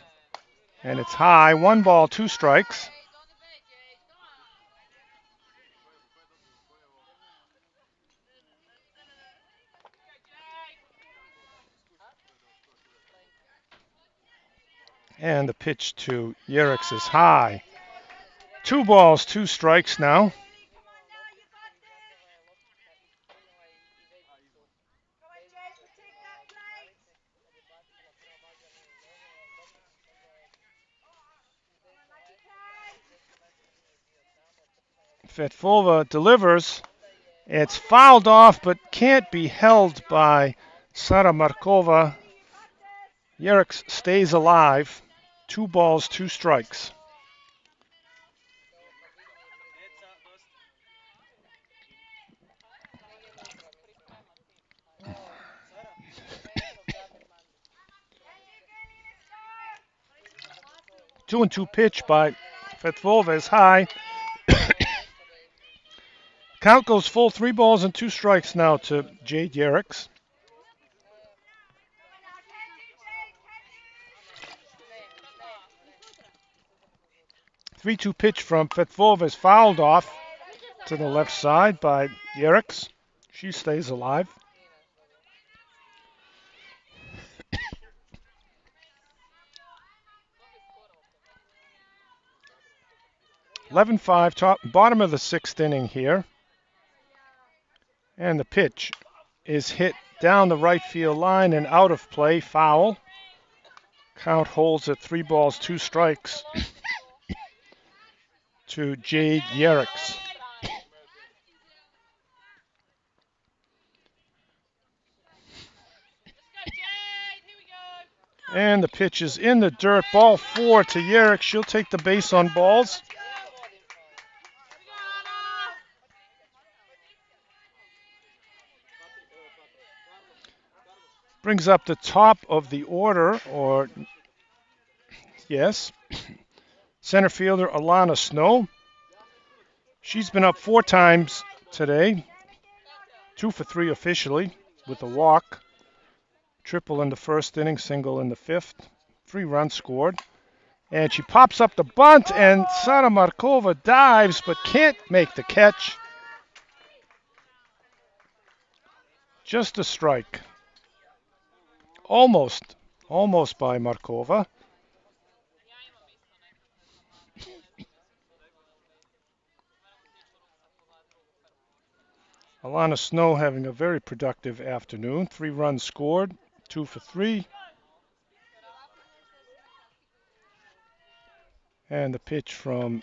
and it's high. 1 ball, 2 strikes. And the pitch to Yerricks is high. 2 balls, 2 strikes now. Fetvova delivers. It's fouled off, but can't be held by Sara Markova. Yerricks stays alive. 2 balls, 2 strikes. Two and two pitch by Fetvova is high. Count goes full. 3 balls and 2 strikes now to Jade Yerricks. Three-two pitch from Fetvova is fouled off to the left side by Yerricks. She stays alive. 11-5, bottom of the 6th inning here. And the pitch is hit down the right field line and out of play, foul. Count holds at 3 balls, 2 strikes to Jade Yerricks. And the pitch is in the dirt. Ball 4 to Yerricks. She'll take the base on balls. Brings up the top of the order, or yes, center fielder Alana Snow. She's been up 4 times today, 2 for 3 officially with a walk. Triple in the first inning, single in the 5th. 3 runs scored. And she pops up the bunt, and Sara Markova dives but can't make the catch. Just a strike. Almost by Markova. Alana Snow having a very productive afternoon. 3 runs scored, 2 for 3. And the pitch from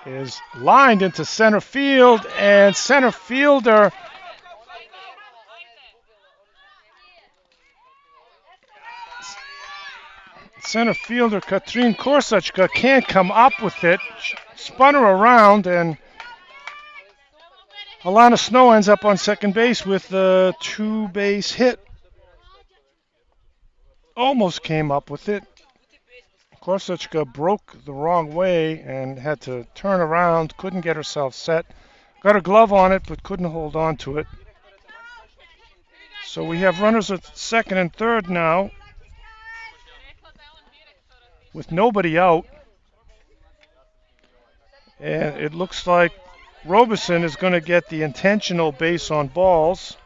is lined into center field, and center fielder Katrin Korsachka can't come up with it. Spun her around, and Alana Snow ends up on second base with a 2-base hit. Almost came up with it. Korsachka broke the wrong way and had to turn around, couldn't get herself set. Got a glove on it, but couldn't hold on to it. So we have runners at second and third now, with nobody out. And it looks like Robeson is going to get the intentional base on balls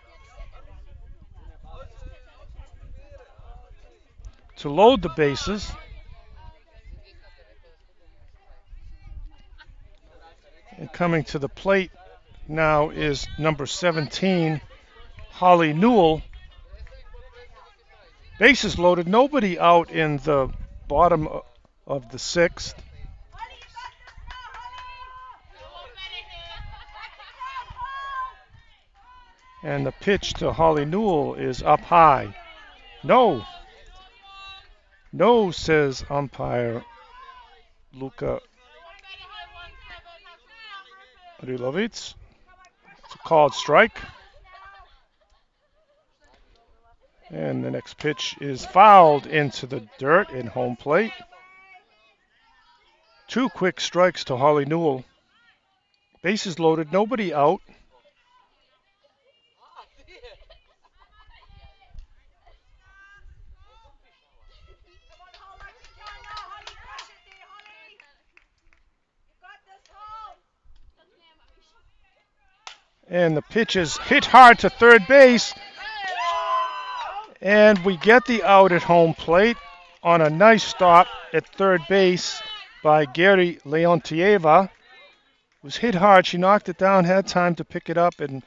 to load the bases. And coming to the plate now is number 17, Holly Newell. Bases loaded, nobody out in the bottom of the sixth. And the pitch to Holly Newell is up high. No. No, says umpire Luka Rilovic. It's a called strike. And the next pitch is fouled into the dirt in home plate. 2 quick strikes to Holly Newell. Bases loaded, nobody out. And the pitch is hit hard to third base. And we get the out at home plate on a nice stop at third base by Gary Leontieva. It was hit hard. She knocked it down, had time to pick it up and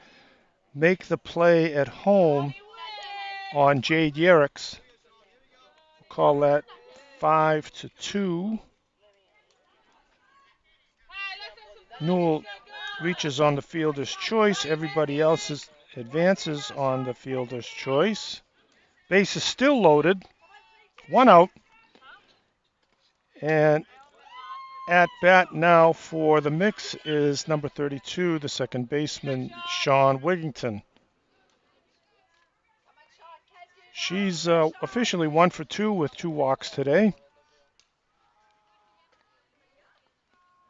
make the play at home on Jade Yerricks. We'll call that 5-2. Newell reaches on the fielder's choice. Everybody else advances on the fielder's choice. Base is still loaded. 1 out. And at bat now for the Mix is number 32, the second baseman, Sean Wigington. She's officially 1 for 2 with 2 walks today.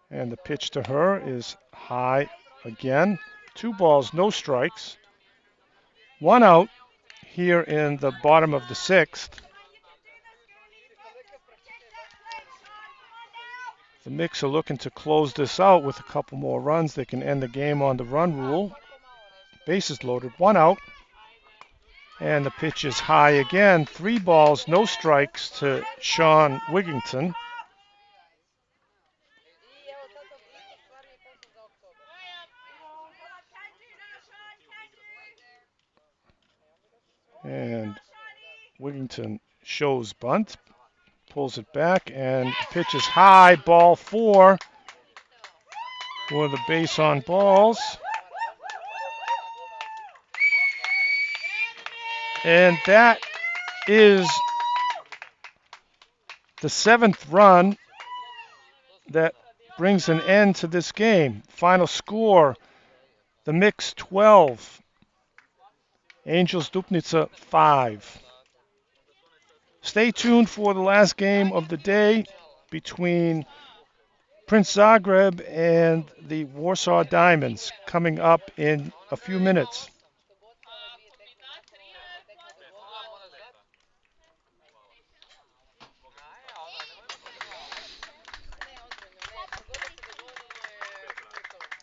And the pitch to her is high again. 2 balls, no strikes. 1 out here in the bottom of the 6th. The Mix are looking to close this out with a couple more runs. They can end the game on the run rule. Bases loaded, 1 out. And the pitch is high again. 3 balls, no strikes to Sean Wigington. And Wigington shows bunt, pulls it back, and the pitch is high, ball 4 for the base on balls. And that is the 7th run that brings an end to this game. Final score, the Mix 12, Angels Dupnitsa 5. Stay tuned for the last game of the day between Prince Zagreb and the Warsaw Diamonds coming up in a few minutes.